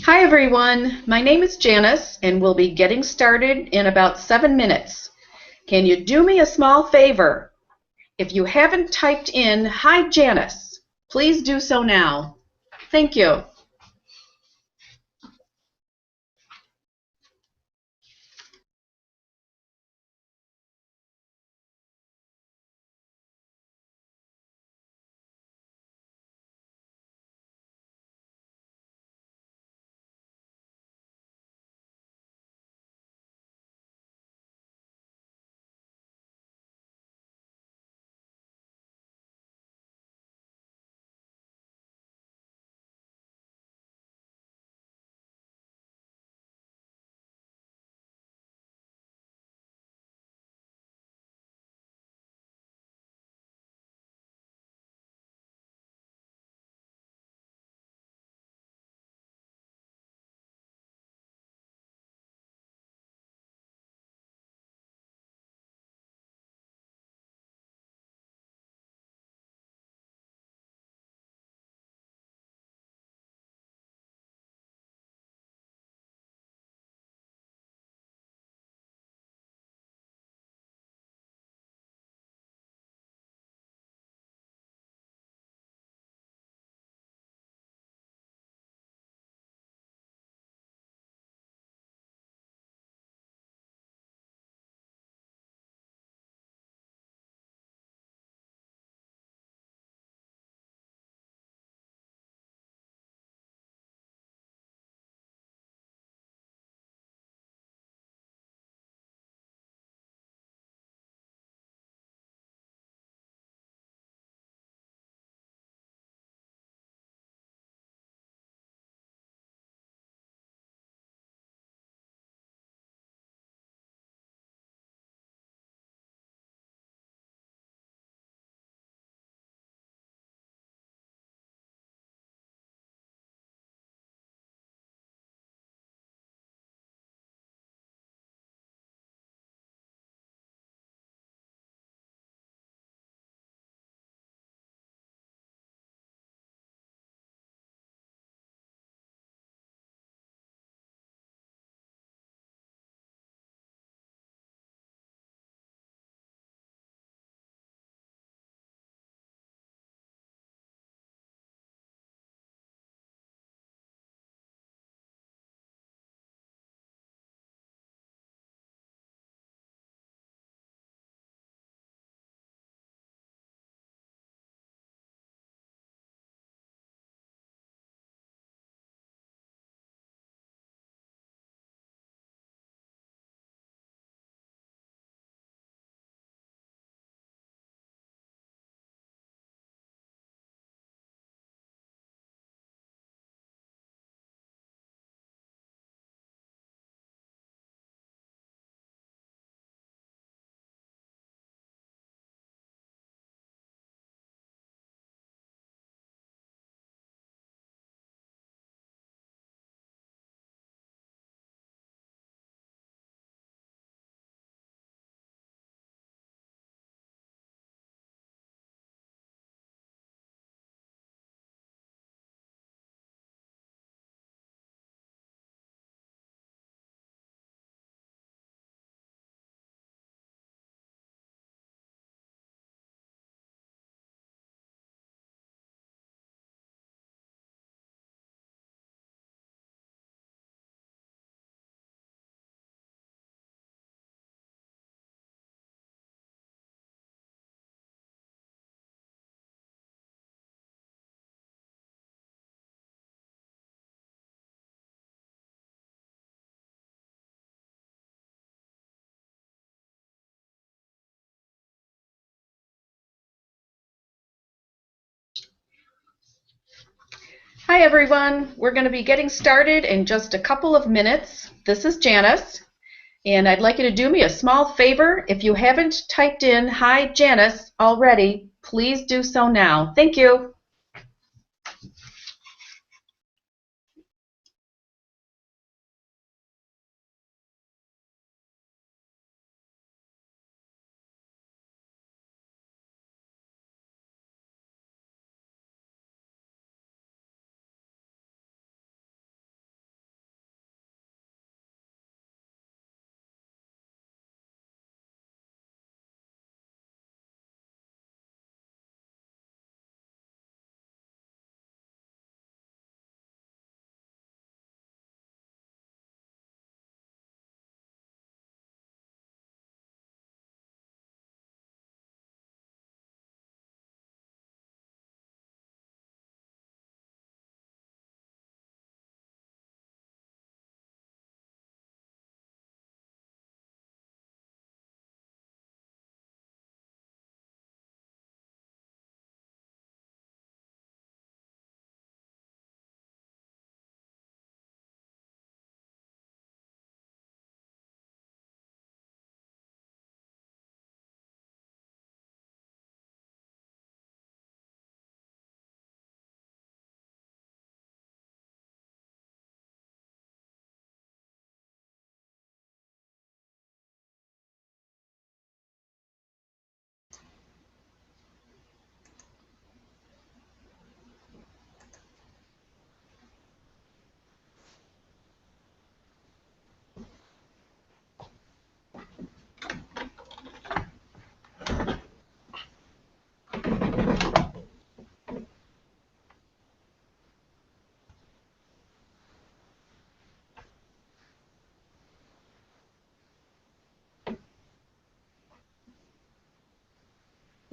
Hi everyone, my name is Janice and we'll be getting started in about 7 minutes. Can you do me a small favor? If you haven't typed in "Hi Janice," please do so now. Thank you. Hi everyone, we're going to be getting started in just a couple of minutes. This is Janice, and I'd like you to do me a small favor. If you haven't typed in "Hi Janice" already, please do so now. Thank you.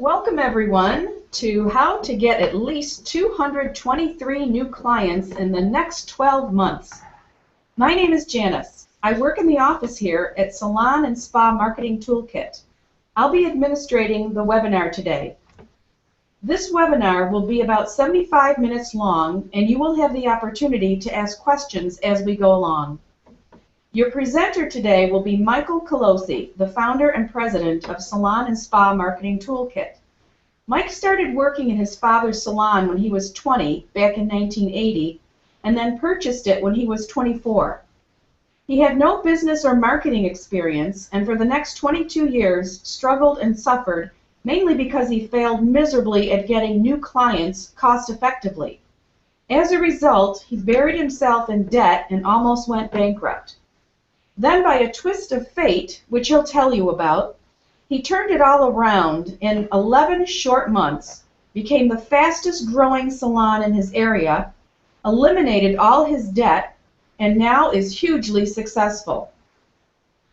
Welcome everyone to how to get at least 223 new clients in the next 12 months. My name is Janice. I work in the office here at Salon and Spa Marketing Toolkit. I'll be administrating the webinar today. This webinar will be about 75 minutes long, and you will have the opportunity to ask questions as we go along. Your presenter today will be Michael Colosi, the founder and president of Salon and Spa Marketing Toolkit. Mike started working in his father's salon when he was 20 back in 1980, and then purchased it when he was 24. He had no business or marketing experience, and for the next 22 years struggled and suffered, mainly because he failed miserably at getting new clients cost effectively. As a result, he buried himself in debt and almost went bankrupt. Then, by a twist of fate, which he'll tell you about, he turned it all around in 11 short months, became the fastest growing salon in his area, eliminated all his debt, and now is hugely successful.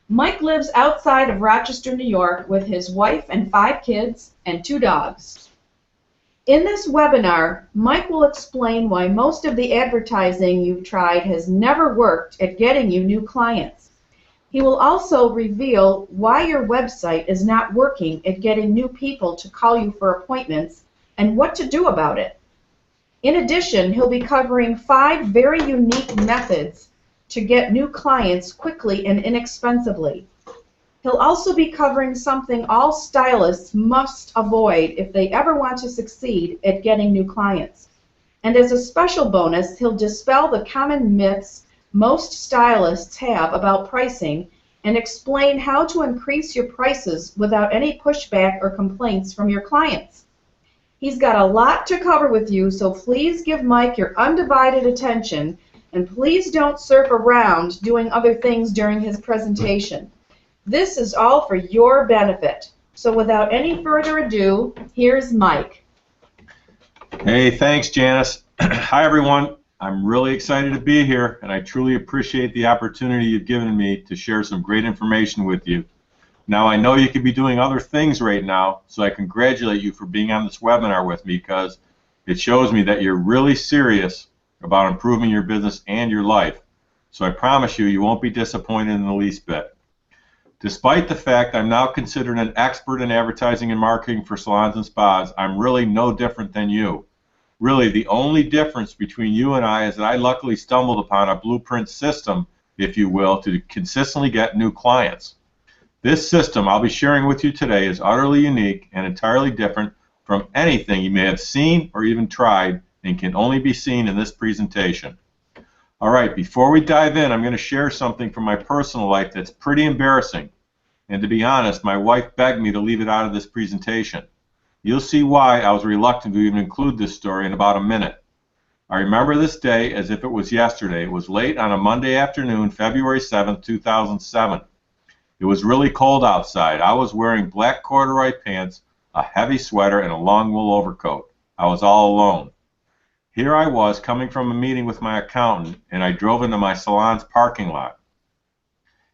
Mike lives outside of Rochester, New York with his wife and 5 kids and 2 dogs. In this webinar, Mike will explain why most of the advertising you've tried has never worked at getting you new clients. He will also reveal why your website is not working at getting new people to call you for appointments and what to do about it. In addition, he'll be covering 5 very unique methods to get new clients quickly and inexpensively. He'll also be covering something all stylists must avoid if they ever want to succeed at getting new clients. And as a special bonus, he'll dispel the common myths most stylists have about pricing and explain how to increase your prices without any pushback or complaints from your clients. He's got a lot to cover with you, so please give Mike your undivided attention, and please don't surf around doing other things during his presentation. This is all for your benefit. So without any further ado, here's Mike. Hey, thanks, Janice. Hi, everyone. I'm really excited to be here, and I truly appreciate the opportunity you've given me to share some great information with you. Now, I know you could be doing other things right now, so I congratulate you for being on this webinar with me because it shows me that you're really serious about improving your business and your life. So I promise you, you won't be disappointed in the least bit. Despite the fact I'm now considered an expert in advertising and marketing for salons and spas, I'm really no different than you. Really, the only difference between you and I is that I luckily stumbled upon a blueprint system, if you will, to consistently get new clients. This system I'll be sharing with you today is utterly unique and entirely different from anything you may have seen or even tried and can only be seen in this presentation. All right, before we dive in, I'm going to share something from my personal life that's pretty embarrassing. And to be honest, my wife begged me to leave it out of this presentation. You'll see why I was reluctant to even include this story in about a minute. I remember this day as if it was yesterday. It was late on a Monday afternoon, February 7th, 2007. It was really cold outside. I was wearing black corduroy pants, a heavy sweater, and a long wool overcoat. I was all alone. Here I was coming from a meeting with my accountant, and I drove into my salon's parking lot.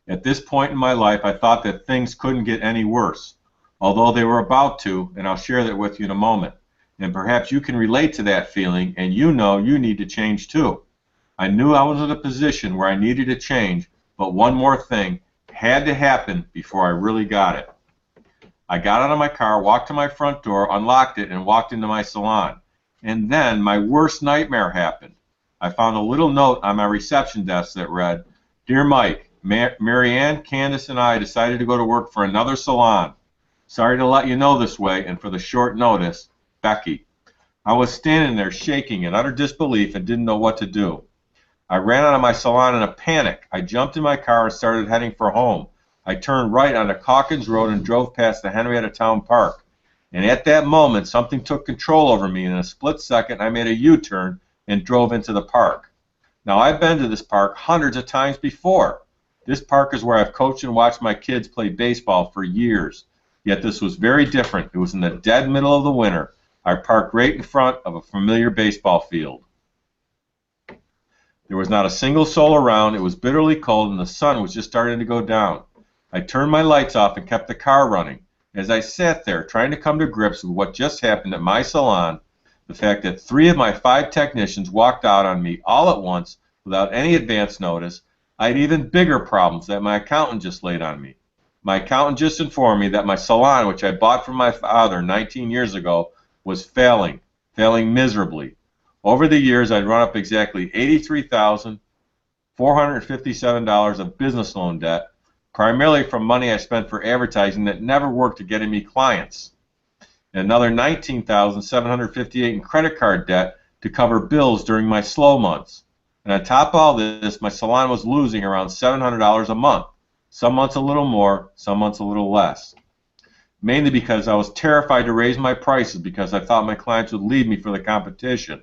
At this point in my life, I thought that things couldn't get any worse, although they were about to, and I'll share that with you in a moment. And perhaps you can relate to that feeling, and you know you need to change too. I knew I was in a position where I needed to change, but one more thing had to happen before I really got it. I got out of my car, walked to my front door, unlocked it, and walked into my salon. And then my worst nightmare happened. I found a little note on my reception desk that read, "Dear Mike, Marianne, Candace, and I decided to go to work for another salon. Sorry to let you know this way, and for the short notice, Becky." I was standing there shaking in utter disbelief and didn't know what to do. I ran out of my salon in a panic. I jumped in my car and started heading for home. I turned right onto Calkins Road and drove past the Henrietta Town Park. And at that moment, something took control over me. In a split second, I made a U-turn and drove into the park. Now, I've been to this park hundreds of times before. This park is where I've coached and watched my kids play baseball for years. Yet this was very different. It was in the dead middle of the winter. I parked right in front of a familiar baseball field. There was not a single soul around. It was bitterly cold, and the sun was just starting to go down. I turned my lights off and kept the car running. As I sat there trying to come to grips with what just happened at my salon, the fact that 3 of my 5 technicians walked out on me all at once without any advance notice, I had even bigger problems that my accountant just laid on me. My accountant just informed me that my salon, which I bought from my father 19 years ago, was failing miserably. Over the years, I'd run up exactly $83,457 of business loan debt, primarily from money I spent for advertising that never worked at getting me clients, and another $19,758 in credit card debt to cover bills during my slow months. And on top of all this, my salon was losing around $700 a month, some months a little more, some months a little less, mainly because I was terrified to raise my prices because I thought my clients would leave me for the competition.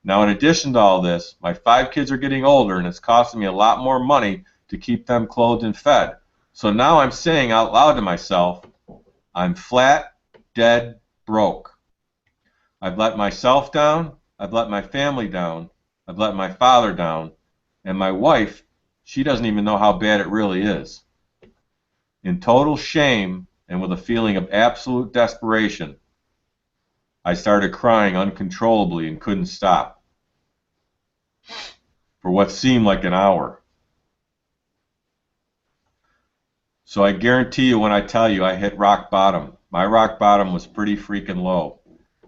Now, in addition to all this, my 5 kids are getting older, and it's costing me a lot more money to keep them clothed and fed. So now I'm saying out loud to myself, I'm flat, dead, broke. I've let myself down, I've let my family down, I've let my father down, and my wife, she doesn't even know how bad it really is. In total shame and with a feeling of absolute desperation, I started crying uncontrollably and couldn't stop for what seemed like an hour. So I guarantee you when I tell you I hit rock bottom. My rock bottom was pretty freaking low.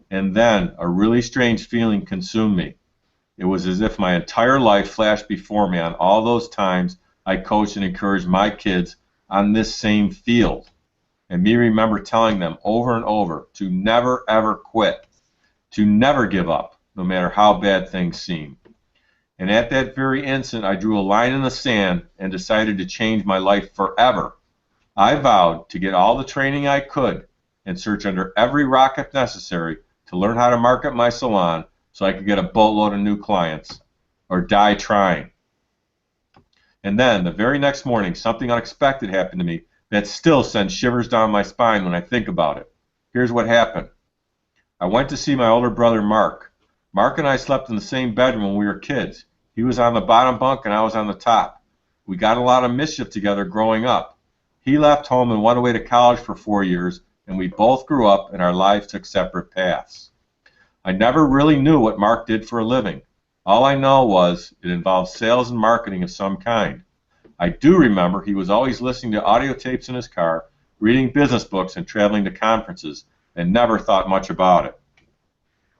And then a really strange feeling consumed me. It was as if my entire life flashed before me on all those times I coached and encouraged my kids on this same field. And me remember telling them over and over to never ever quit, to never give up, no matter how bad things seem. And at that very instant, I drew a line in the sand and decided to change my life forever. I vowed to get all the training I could and search under every rock if necessary to learn how to market my salon so I could get a boatload of new clients or die trying. And then, the very next morning, something unexpected happened to me that still sends shivers down my spine when I think about it. Here's what happened. I went to see my older brother, Mark. Mark and I slept in the same bedroom when we were kids. He was on the bottom bunk and I was on the top. We got a lot of mischief together growing up. He left home and went away to college for 4 years, and we both grew up and our lives took separate paths. I never really knew what Mark did for a living. All I know was it involved sales and marketing of some kind. I do remember he was always listening to audio tapes in his car, reading business books, and traveling to conferences, and never thought much about it.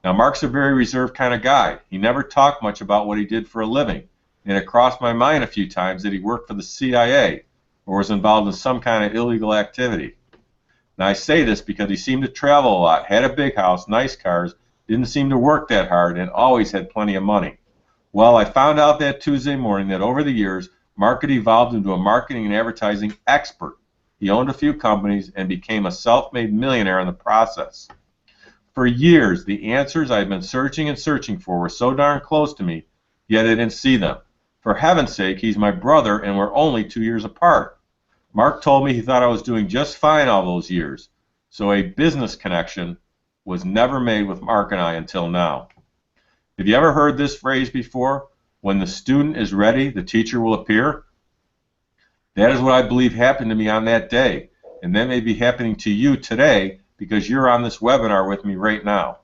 Now, Mark's a very reserved kind of guy. He never talked much about what he did for a living, and it crossed my mind a few times that he worked for the CIA or was involved in some kind of illegal activity. Now, I say this because he seemed to travel a lot, had a big house, nice cars, didn't seem to work that hard, and always had plenty of money. Well, I found out that Tuesday morning that over the years, Mark had evolved into a marketing and advertising expert. He owned a few companies and became a self-made millionaire in the process. For years, the answers I had been searching and searching for were so darn close to me, yet I didn't see them. For heaven's sake, he's my brother and we're only 2 years apart. Mark told me he thought I was doing just fine all those years, so a business connection was never made with Mark and I until now. Have you ever heard this phrase before? When the student is ready, the teacher will appear? That is what I believe happened to me on that day, and that may be happening to you today because you're on this webinar with me right now.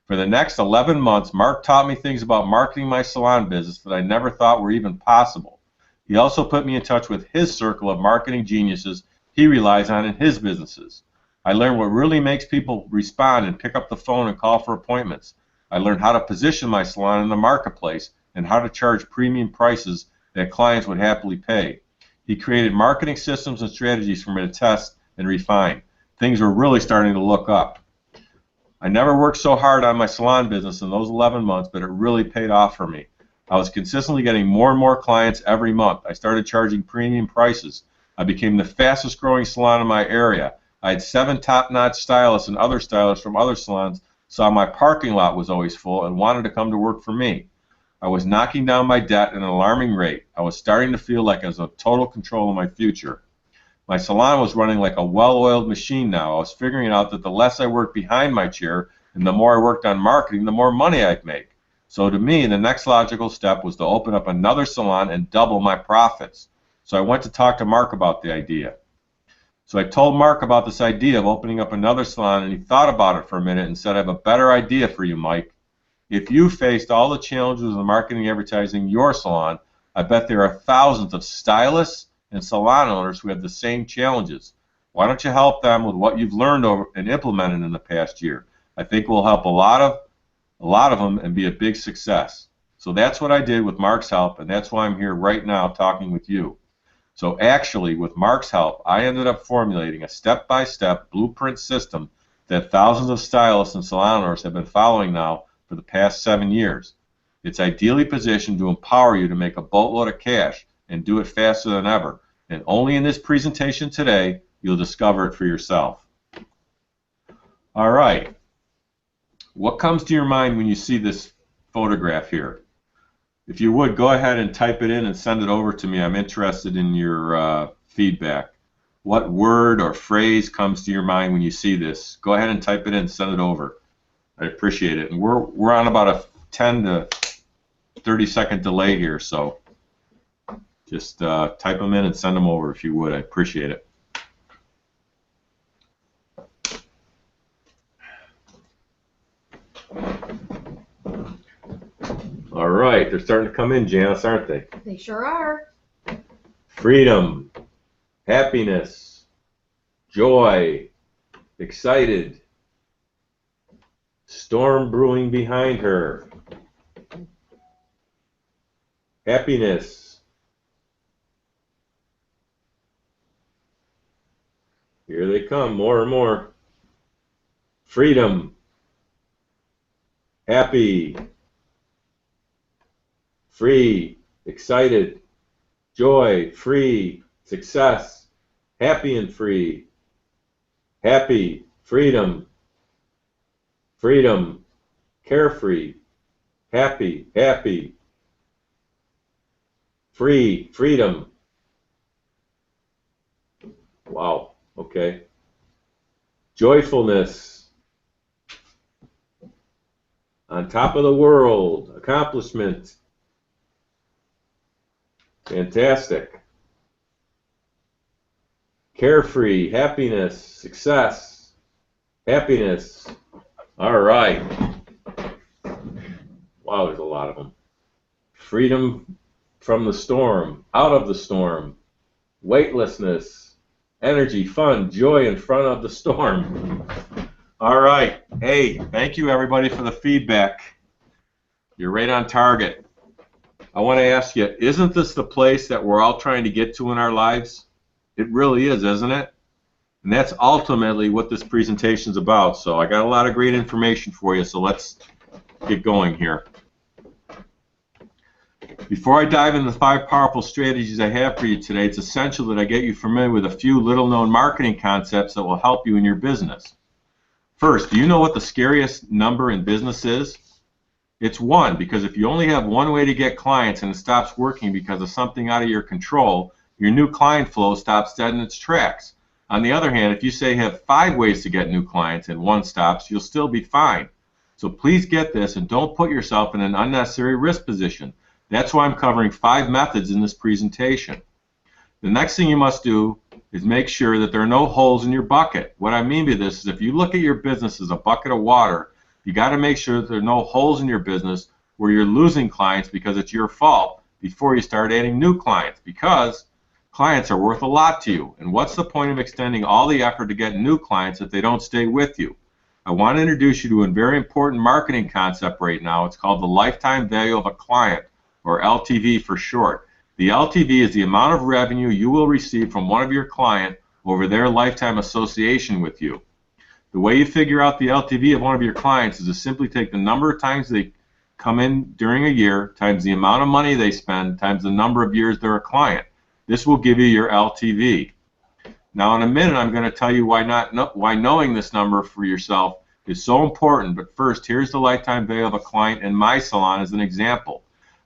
For the next 11 months, Mark taught me things about marketing my salon business that I never thought were even possible. He also put me in touch with his circle of marketing geniuses he relies on in his businesses. I learned what really makes people respond and pick up the phone and call for appointments. I learned how to position my salon in the marketplace and how to charge premium prices that clients would happily pay. He created marketing systems and strategies for me to test and refine. Things were really starting to look up. I never worked so hard on my salon business in those 11 months, but it really paid off for me. I was consistently getting more and more clients every month. I started charging premium prices. I became the fastest growing salon in my area. I had 7 top-notch stylists and other stylists from other salons saw my parking lot was always full and wanted to come to work for me. I was knocking down my debt at an alarming rate. I was starting to feel like I was in total control of my future. My salon was running like a well-oiled machine now. I was figuring out that the less I worked behind my chair and the more I worked on marketing, the more money I'd make. So to me, the next logical step was to open up another salon and double my profits. So I went to talk to Mark about the idea. So I told Mark about this idea of opening up another salon, and he thought about it for a minute and said, I have a better idea for you, Mike. If you faced all the challenges of marketing and advertising your salon, I bet there are thousands of stylists and salon owners who have the same challenges. Why don't you help them with what you've learned and implemented in the past year? I think it will help a lot of them and be a big success. So that's what I did with Mark's help, and that's why I'm here right now talking with you. So actually, with Mark's help, I ended up formulating a step-by-step blueprint system that thousands of stylists and salon owners have been following now for the past 7 years. It's ideally positioned to empower you to make a boatload of cash and do it faster than ever. And only in this presentation today, you'll discover it for yourself. All right. What comes to your mind when you see this photograph here? If you would, go ahead and type it in and send it over to me. I'm interested in your feedback. What word or phrase comes to your mind when you see this? Go ahead and type it in and send it over. I appreciate it. And we're on about a 10 to 30-second delay here, so just type them in and send them over if you would. I appreciate it. All right, they're starting to come in, Janice, aren't they? They sure are. Freedom, happiness, joy, excited, storm brewing behind her, happiness, here they come, more and more, freedom, happy, free, excited, joy, free, success, happy and free, happy, freedom, freedom, carefree, happy, happy, free, freedom. Wow, okay. Joyfulness, on top of the world, accomplishment. Fantastic. Carefree, happiness, success, happiness. All right. Wow, there's a lot of them. Freedom from the storm, out of the storm, weightlessness, energy, fun, joy in front of the storm. All right. Hey, thank you everybody for the feedback. You're right on target. I want to ask you, isn't this the place that we're all trying to get to in our lives? It really is, isn't it? And that's ultimately what this presentation is about. So I got a lot of great information for you, so let's get going here. Before I dive into the 5 powerful strategies I have for you today, it's essential that I get you familiar with a few little-known marketing concepts that will help you in your business. First, do you know what the scariest number in business is? It's 1, because if you only have one way to get clients and it stops working because of something out of your control, your new client flow stops dead in its tracks. On the other hand, if you say you have 5 ways to get new clients and 1 stops, you'll still be fine. So please get this and don't put yourself in an unnecessary risk position. That's why I'm covering 5 methods in this presentation. The next thing you must do is make sure that there are no holes in your bucket. What I mean by this is if you look at your business as a bucket of water, you got to make sure that there are no holes in your business where you're losing clients because it's your fault before you start adding new clients, because clients are worth a lot to you. And what's the point of extending all the effort to get new clients if they don't stay with you? I want to introduce you to a very important marketing concept right now. It's called the lifetime value of a client, or LTV for short. The LTV is the amount of revenue you will receive from one of your clients over their lifetime association with you. The way you figure out the LTV of one of your clients is to simply take the number of times they come in during a year times the amount of money they spend times the number of years they're a client. This will give you your LTV. Now in a minute I'm going to tell you why knowing this number for yourself is so important, but first here's the lifetime value of a client in my salon as an example.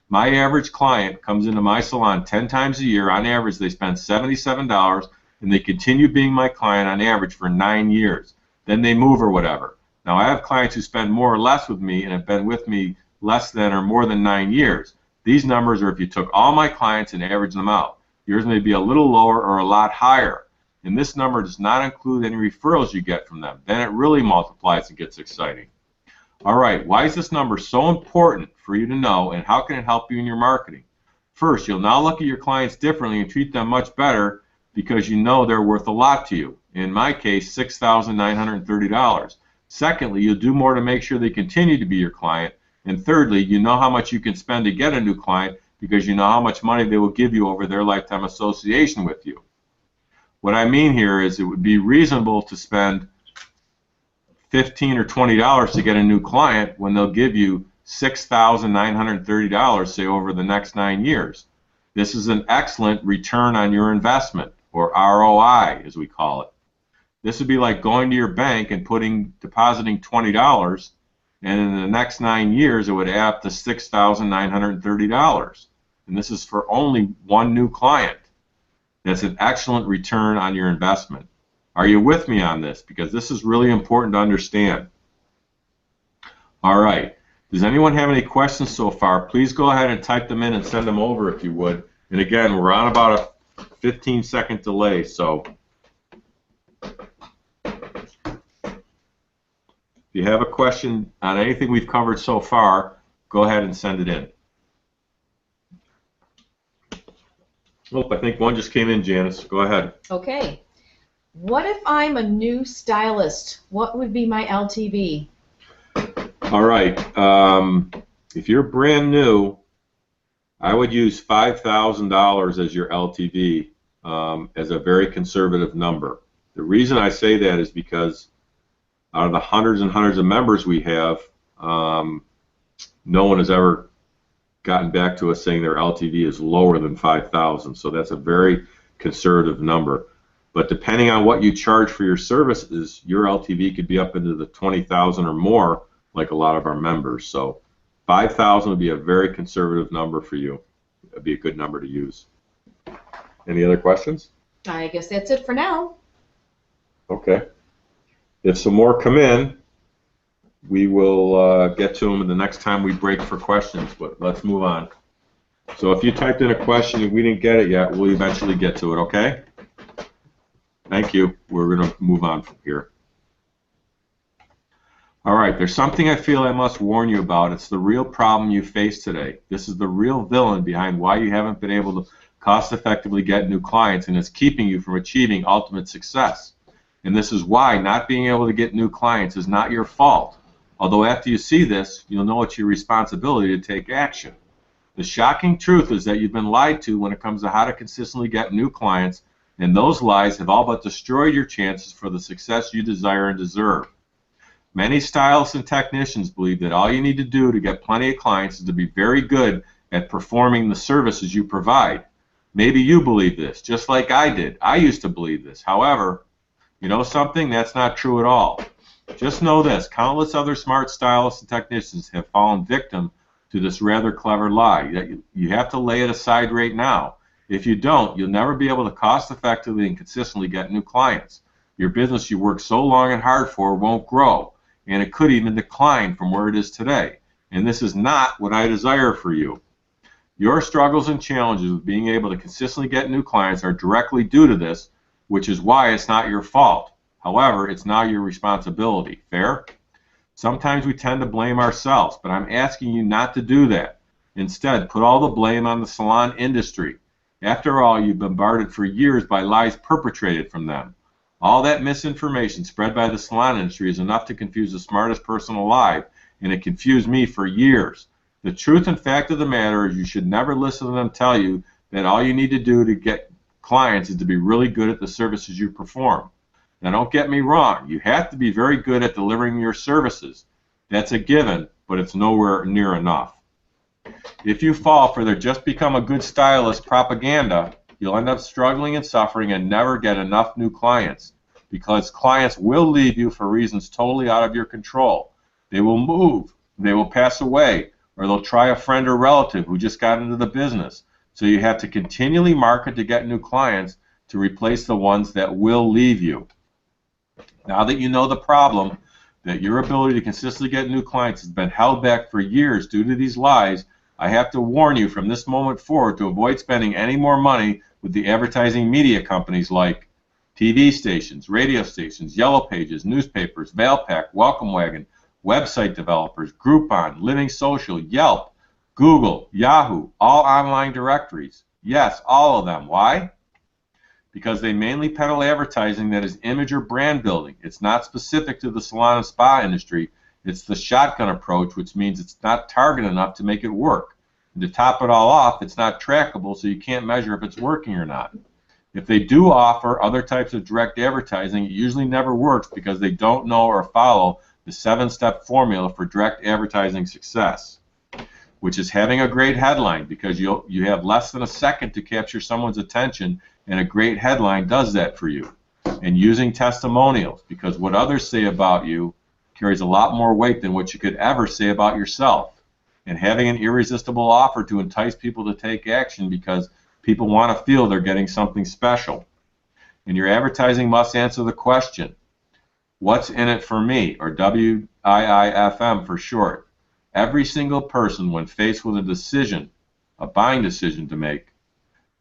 My average client comes into my salon 10 times a year. On average they spend $77 and they continue being my client on average for 9 years. Then they move or whatever. Now I have clients who spend more or less with me and have been with me less than or more than 9 years. These numbers are if you took all my clients and averaged them out. Yours may be a little lower or a lot higher. And this number does not include any referrals you get from them. Then it really multiplies and gets exciting. All right, why is this number so important for you to know, and how can it help you in your marketing? First, you'll now look at your clients differently and treat them much better because you know they're worth a lot to you. In my case, $6,930. Secondly, you'll do more to make sure they continue to be your client. And thirdly, you know how much you can spend to get a new client because you know how much money they will give you over their lifetime association with you. What I mean here is it would be reasonable to spend $15 or $20 to get a new client when they'll give you $6,930, say, over the next 9 years. This is an excellent return on your investment, or ROI as we call it. This would be like going to your bank and depositing $20, and in the next 9 years it would add up to $6,930. And this is for only one new client. That's an excellent return on your investment. Are you with me on this? Because this is really important to understand. All right. Does anyone have any questions so far? Please go ahead and type them in and send them over if you would. And again, we're on about a 15-second delay, so if you have a question on anything we've covered so far, go ahead and send it in. Oh, I think one just came in, Janice. Go ahead. Okay. What if I'm a new stylist? What would be my LTV? All right. If you're brand new, I would use $5,000 as your LTV as a very conservative number. The reason I say that is because out of the hundreds and hundreds of members we have, no one has ever gotten back to us saying their LTV is lower than $5,000. So that's a very conservative number. But depending on what you charge for your services, your LTV could be up into the $20,000 or more, like a lot of our members. So $5,000 would be a very conservative number for you. It would be a good number to use. Any other questions? I guess that's it for now. Okay. If some more come in, we will get to them the next time we break for questions, but let's move on. So if you typed in a question and we didn't get it yet, we'll eventually get to it, okay? Thank you. We're going to move on from here. All right, there's something I feel I must warn you about. It's the real problem you face today. This is the real villain behind why you haven't been able to cost-effectively get new clients, and it's keeping you from achieving ultimate success. And this is why not being able to get new clients is not your fault. Although after you see this, you'll know it's your responsibility to take action. The shocking truth is that you've been lied to when it comes to how to consistently get new clients, and those lies have all but destroyed your chances for the success you desire and deserve. Many stylists and technicians believe that all you need to do to get plenty of clients is to be very good at performing the services you provide. Maybe you believe this, just like I did. I used to believe this. However, you know something? That's not true at all. Just know this, countless other smart stylists and technicians have fallen victim to this rather clever lie. You have to lay it aside right now. If you don't, you'll never be able to cost-effectively and consistently get new clients. Your business you worked so long and hard for won't grow, and it could even decline from where it is today. And this is not what I desire for you. Your struggles and challenges with being able to consistently get new clients are directly due to this, which is why it's not your fault. However, it's now your responsibility. Fair? Sometimes we tend to blame ourselves, but I'm asking you not to do that. Instead, put all the blame on the salon industry. After all, you've been bombarded for years by lies perpetrated from them. All that misinformation spread by the salon industry is enough to confuse the smartest person alive, and it confused me for years. The truth and fact of the matter is you should never listen to them tell you that all you need to do to get clients is to be really good at the services you perform. Now, don't get me wrong. You have to be very good at delivering your services. That's a given, but it's nowhere near enough. If you fall for their just become a good stylist propaganda, you'll end up struggling and suffering and never get enough new clients, because clients will leave you for reasons totally out of your control. They will move, they will pass away, or they'll try a friend or relative who just got into the business. So you have to continually market to get new clients to replace the ones that will leave you. Now that you know the problem, that your ability to consistently get new clients has been held back for years due to these lies, I have to warn you from this moment forward to avoid spending any more money with the advertising media companies like TV stations, radio stations, Yellow Pages, newspapers, Valpak, Welcome Wagon, website developers, Groupon, Living Social, Yelp, Google, Yahoo, all online directories. Yes, all of them. Why? Because they mainly peddle advertising that is image or brand building. It's not specific to the salon and spa industry. It's the shotgun approach, which means it's not targeted enough to make it work. And to top it all off, it's not trackable, so you can't measure if it's working or not. If they do offer other types of direct advertising, it usually never works because they don't know or follow the 7-step formula for direct advertising success, which is having a great headline, because you have less than a second to capture someone's attention, and a great headline does that for you. And using testimonials, because what others say about you carries a lot more weight than what you could ever say about yourself. And having an irresistible offer to entice people to take action, because people want to feel they're getting something special. And your advertising must answer the question, what's in it for me, or WIIFM for short. Every single person, when faced with a decision, a buying decision to make,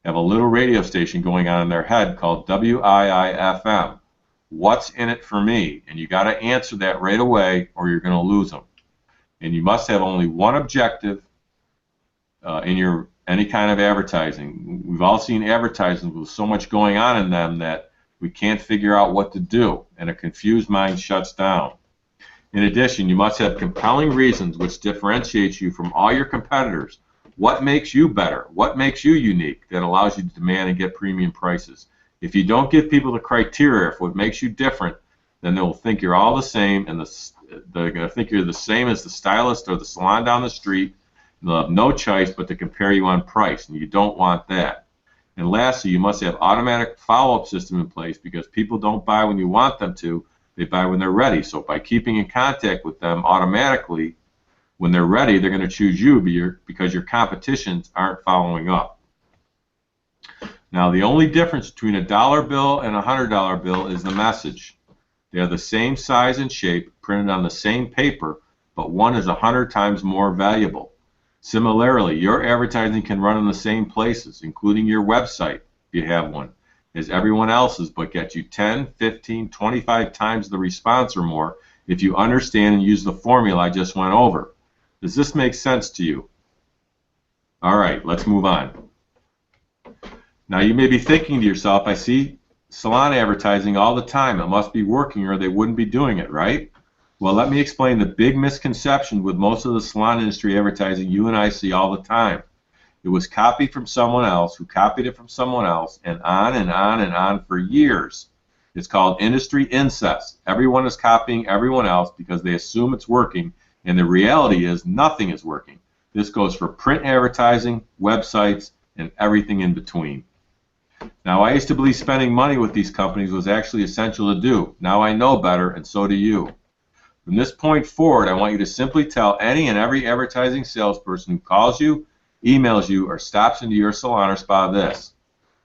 have a little radio station going on in their head called WIIFM. What's in it for me? And you got to answer that right away, or you're going to lose them. And you must have only one objective in your any kind of advertising. We've all seen advertisements with so much going on in them that we can't figure out what to do, and a confused mind shuts down. In addition, you must have compelling reasons which differentiates you from all your competitors. What makes you better? What makes you unique that allows you to demand and get premium prices? If you don't give people the criteria for what makes you different, then they'll think you're all the same, and they're going to think you're the same as the stylist or the salon down the street. They'll have no choice but to compare you on price, and you don't want that. And lastly, you must have automatic follow-up system in place, because people don't buy when you want them to, they buy when they're ready. So by keeping in contact with them automatically, when they're ready, they're going to choose you because your competitions aren't following up. Now, the only difference between a dollar bill and a $100 bill is the message. They are the same size and shape, printed on the same paper, but one is 100 times more valuable. Similarly, your advertising can run in the same places, including your website, if you have one, as everyone else's, but get you 10, 15, 25 times the response or more if you understand and use the formula I just went over. Does this make sense to you? All right, let's move on. Now, you may be thinking to yourself, I see salon advertising all the time. It must be working, or they wouldn't be doing it, right? Well, let me explain the big misconception with most of the salon industry advertising you and I see all the time. It was copied from someone else who copied it from someone else, and on and on and on for years. It's called industry incest. Everyone is copying everyone else because they assume it's working, and the reality is nothing is working. This goes for print advertising, websites, and everything in between. Now, I used to believe spending money with these companies was actually essential to do. Now I know better, and so do you. From this point forward, I want you to simply tell any and every advertising salesperson who calls you, emails you, or stops into your salon or spa this: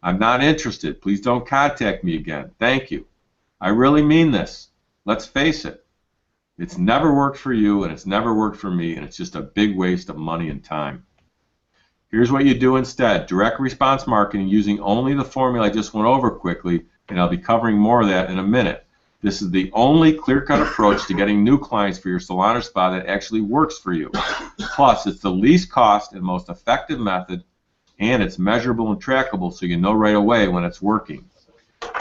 I'm not interested. Please don't contact me again. Thank you. I really mean this. Let's face it. It's never worked for you, and it's never worked for me, and it's just a big waste of money and time. Here's what you do instead: direct response marketing using only the formula I just went over quickly, and I'll be covering more of that in a minute. This is the only clear-cut approach to getting new clients for your salon or spa that actually works for you. Plus, it's the least cost and most effective method, and it's measurable and trackable, so you know right away when it's working.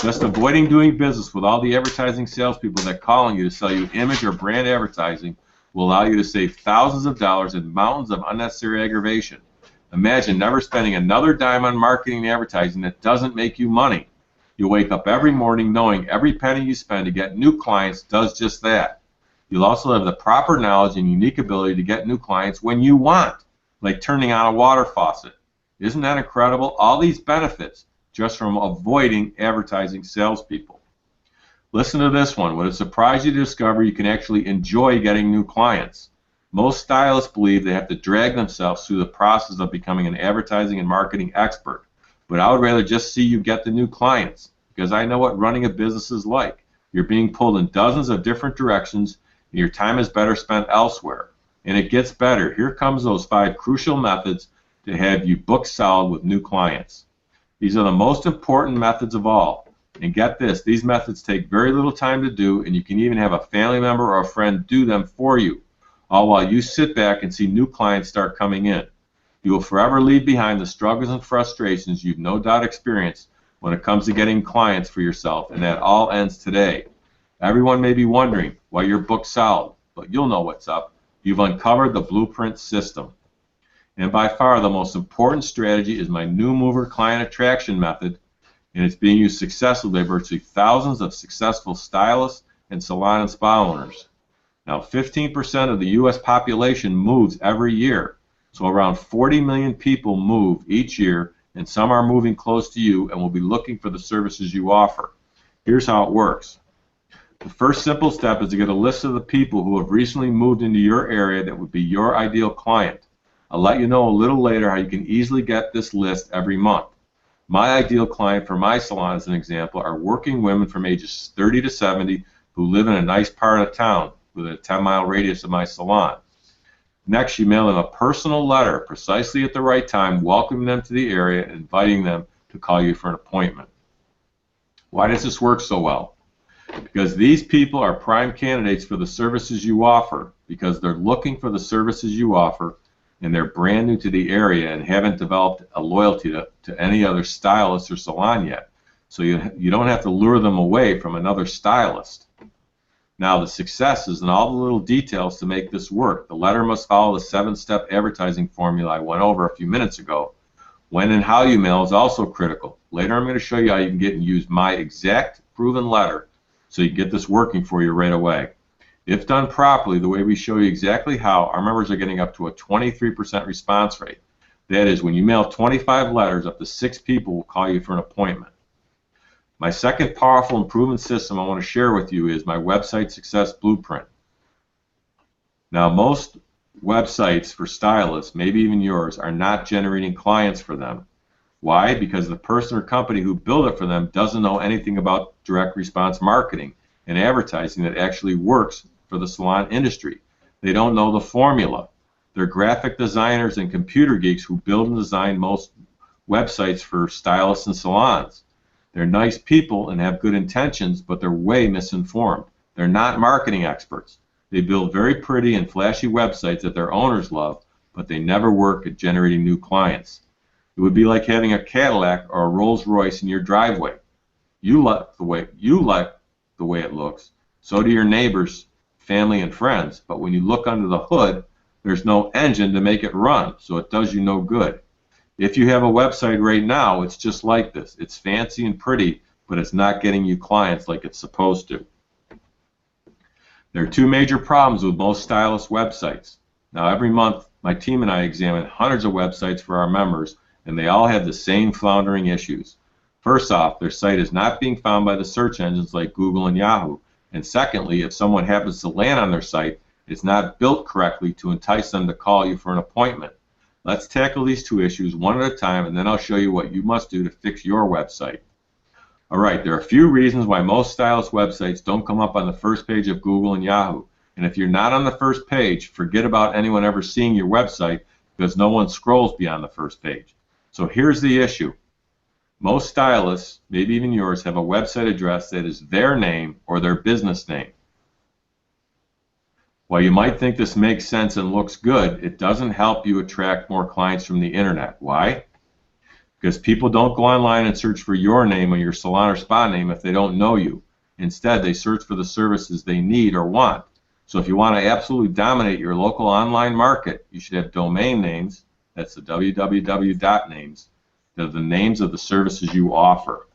Just avoiding doing business with all the advertising salespeople that call on you to sell you image or brand advertising will allow you to save thousands of dollars and mountains of unnecessary aggravation. Imagine never spending another dime on marketing and advertising that doesn't make you money. You'll wake up every morning knowing every penny you spend to get new clients does just that. You'll also have the proper knowledge and unique ability to get new clients when you want, like turning on a water faucet. Isn't that incredible? All these benefits just from avoiding advertising salespeople. Listen to this one. Would it surprise you to discover you can actually enjoy getting new clients? Most stylists believe they have to drag themselves through the process of becoming an advertising and marketing expert. But I would rather just see you get the new clients, because I know what running a business is like. You're being pulled in dozens of different directions, and your time is better spent elsewhere. And it gets better. Here comes those 5 crucial methods to have you book solid with new clients. These are the most important methods of all. And get this, these methods take very little time to do, and you can even have a family member or a friend do them for you, all while you sit back and see new clients start coming in. You will forever leave behind the struggles and frustrations you've no doubt experienced when it comes to getting clients for yourself, and that all ends today. Everyone may be wondering why you're booked solid, but you'll know what's up. You've uncovered the Blueprint system. And by far the most important strategy is my new mover client attraction method, and it's being used successfully by virtually thousands of successful stylists and salon and spa owners. Now, 15% of the U.S. population moves every year, so around 40 million people move each year, and some are moving close to you and will be looking for the services you offer. Here's how it works. The first simple step is to get a list of the people who have recently moved into your area that would be your ideal client. I'll let you know a little later how you can easily get this list every month. My ideal client for my salon, as an example, are working women from ages 30 to 70 who live in a nice part of town within a 10-mile radius of my salon. Next, you mail them a personal letter precisely at the right time, welcoming them to the area and inviting them to call you for an appointment. Why does this work so well? Because these people are prime candidates for the services you offer, because they're looking for the services you offer, and they're brand new to the area and haven't developed a loyalty to any other stylist or salon yet. So you don't have to lure them away from another stylist. Now, the success is in all the little details to make this work. The letter must follow the 7-step advertising formula I went over a few minutes ago. When and how you mail is also critical. Later I'm going to show you how you can get and use my exact proven letter so you get this working for you right away. If done properly, the way we show you exactly how, our members are getting up to a 23% response rate. That is, when you mail 25 letters, up to 6 people will call you for an appointment. My second powerful and proven system I want to share with you is my website success blueprint. Now, most websites for stylists, maybe even yours, are not generating clients for them. Why? Because the person or company who built it for them doesn't know anything about direct response marketing and advertising that actually works for the salon industry. They don't know the formula. They're graphic designers and computer geeks who build and design most websites for stylists and salons. They're nice people and have good intentions, but they're way misinformed. They're not marketing experts. They build very pretty and flashy websites that their owners love, but they never work at generating new clients. It would be like having a Cadillac or a Rolls Royce in your driveway. You like the way it looks, so do your neighbors, family, and friends, but when you look under the hood, there's no engine to make it run, so it does you no good. If you have a website right now, it's just like this. It's fancy and pretty, but it's not getting you clients like it's supposed to. There are 2 major problems with most stylist websites. Now, every month, my team and I examine hundreds of websites for our members, and they all have the same floundering issues. First off, their site is not being found by the search engines like Google and Yahoo. And secondly, if someone happens to land on their site, it's not built correctly to entice them to call you for an appointment. Let's tackle these 2 issues one at a time, and then I'll show you what you must do to fix your website. All right, there are a few reasons why most stylist websites don't come up on the first page of Google and Yahoo. And if you're not on the first page, forget about anyone ever seeing your website, because no one scrolls beyond the first page. So here's the issue. Most stylists, maybe even yours, have a website address that is their name or their business name. While you might think this makes sense and looks good, it doesn't help you attract more clients from the internet. Why? Because people don't go online and search for your name or your salon or spa name if they don't know you. Instead, they search for the services they need or want. So if you want to absolutely dominate your local online market, you should have domain names, that's the www names, that are the names of the services you offer.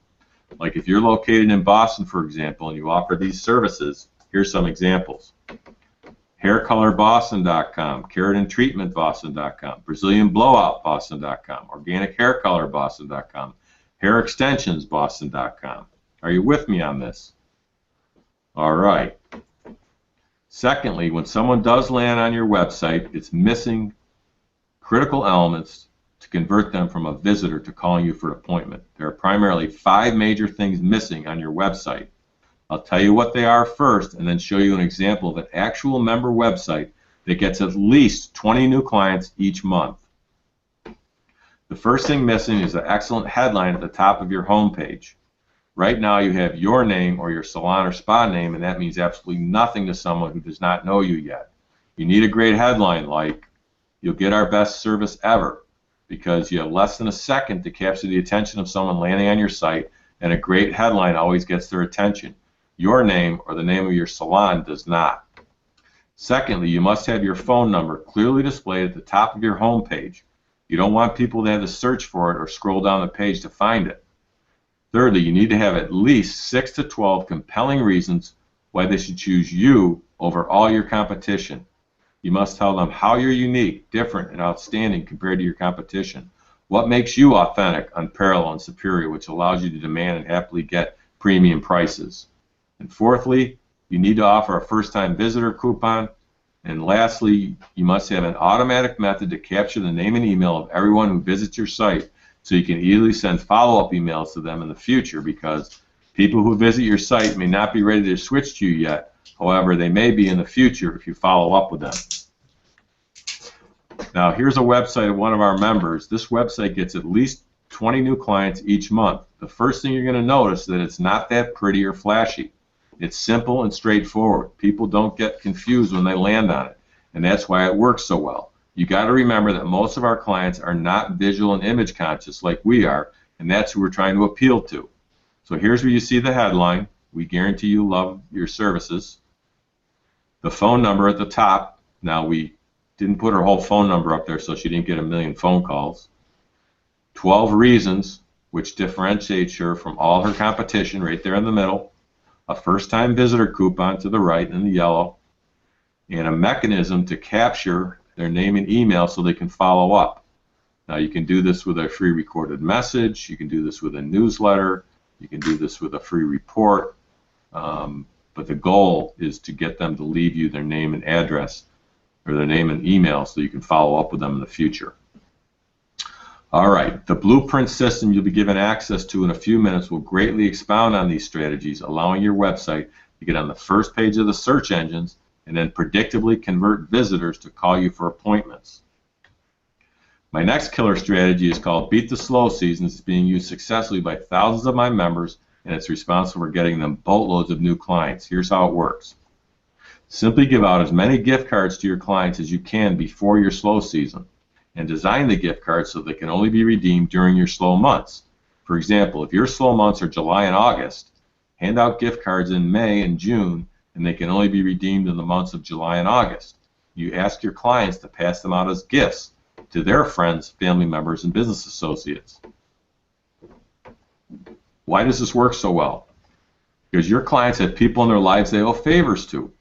Like if you're located in Boston, for example, and you offer these services, here's some examples. HairColorBoston.com, KeratinTreatmentBoston.com, BrazilianBlowoutBoston.com, OrganicHairColorBoston.com, HairExtensionsBoston.com. Are you with me on this? All right. Secondly, when someone does land on your website, it's missing critical elements to convert them from a visitor to calling you for an appointment. There are primarily 5 major things missing on your website. I'll tell you what they are first and then show you an example of an actual member website that gets at least 20 new clients each month. The first thing missing is an excellent headline at the top of your homepage. Right now you have your name or your salon or spa name, and that means absolutely nothing to someone who does not know you yet. You need a great headline like, "You'll get our best service ever," because you have less than a second to capture the attention of someone landing on your site, and a great headline always gets their attention. Your name or the name of your salon does not. Secondly, you must have your phone number clearly displayed at the top of your home page. You don't want people to have to search for it or scroll down the page to find it. Thirdly, you need to have at least 6 to 12 compelling reasons why they should choose you over all your competition. You must tell them how you're unique, different, and outstanding compared to your competition. What makes you authentic, unparalleled, and superior, which allows you to demand and happily get premium prices. And fourthly, you need to offer a first-time visitor coupon. And lastly, you must have an automatic method to capture the name and email of everyone who visits your site so you can easily send follow-up emails to them in the future, because people who visit your site may not be ready to switch to you yet. However, they may be in the future if you follow up with them. Now, here's a website of one of our members. This website gets at least 20 new clients each month. The first thing you're going to notice is that it's not that pretty or flashy. It's simple and straightforward. People don't get confused when they land on it, and that's why it works so well. You got to remember that most of our clients are not visual and image conscious like we are, and that's who we're trying to appeal to. So here's where you see the headline: "We guarantee you love your services." The phone number at the top. Now, we didn't put her whole phone number up there so she didn't get a million phone calls. 12 reasons which differentiates her from all her competition right there in the middle. A first-time visitor coupon to the right in the yellow, and a mechanism to capture their name and email so they can follow up. Now, you can do this with a free recorded message, you can do this with a newsletter, you can do this with a free report, but the goal is to get them to leave you their name and address, or their name and email, so you can follow up with them in the future. All right, the blueprint system you'll be given access to in a few minutes will greatly expound on these strategies, allowing your website to get on the first page of the search engines and then predictably convert visitors to call you for appointments. My next killer strategy is called Beat the Slow Seasons. It's being used successfully by thousands of my members, and it's responsible for getting them boatloads of new clients. Here's how it works. Simply give out as many gift cards to your clients as you can before your slow season, and design the gift cards so they can only be redeemed during your slow months. For example, if your slow months are July and August, hand out gift cards in May and June, and they can only be redeemed in the months of July and August. You ask your clients to pass them out as gifts to their friends, family members, and business associates. Why does this work so well? Because your clients have people in their lives they owe favors to.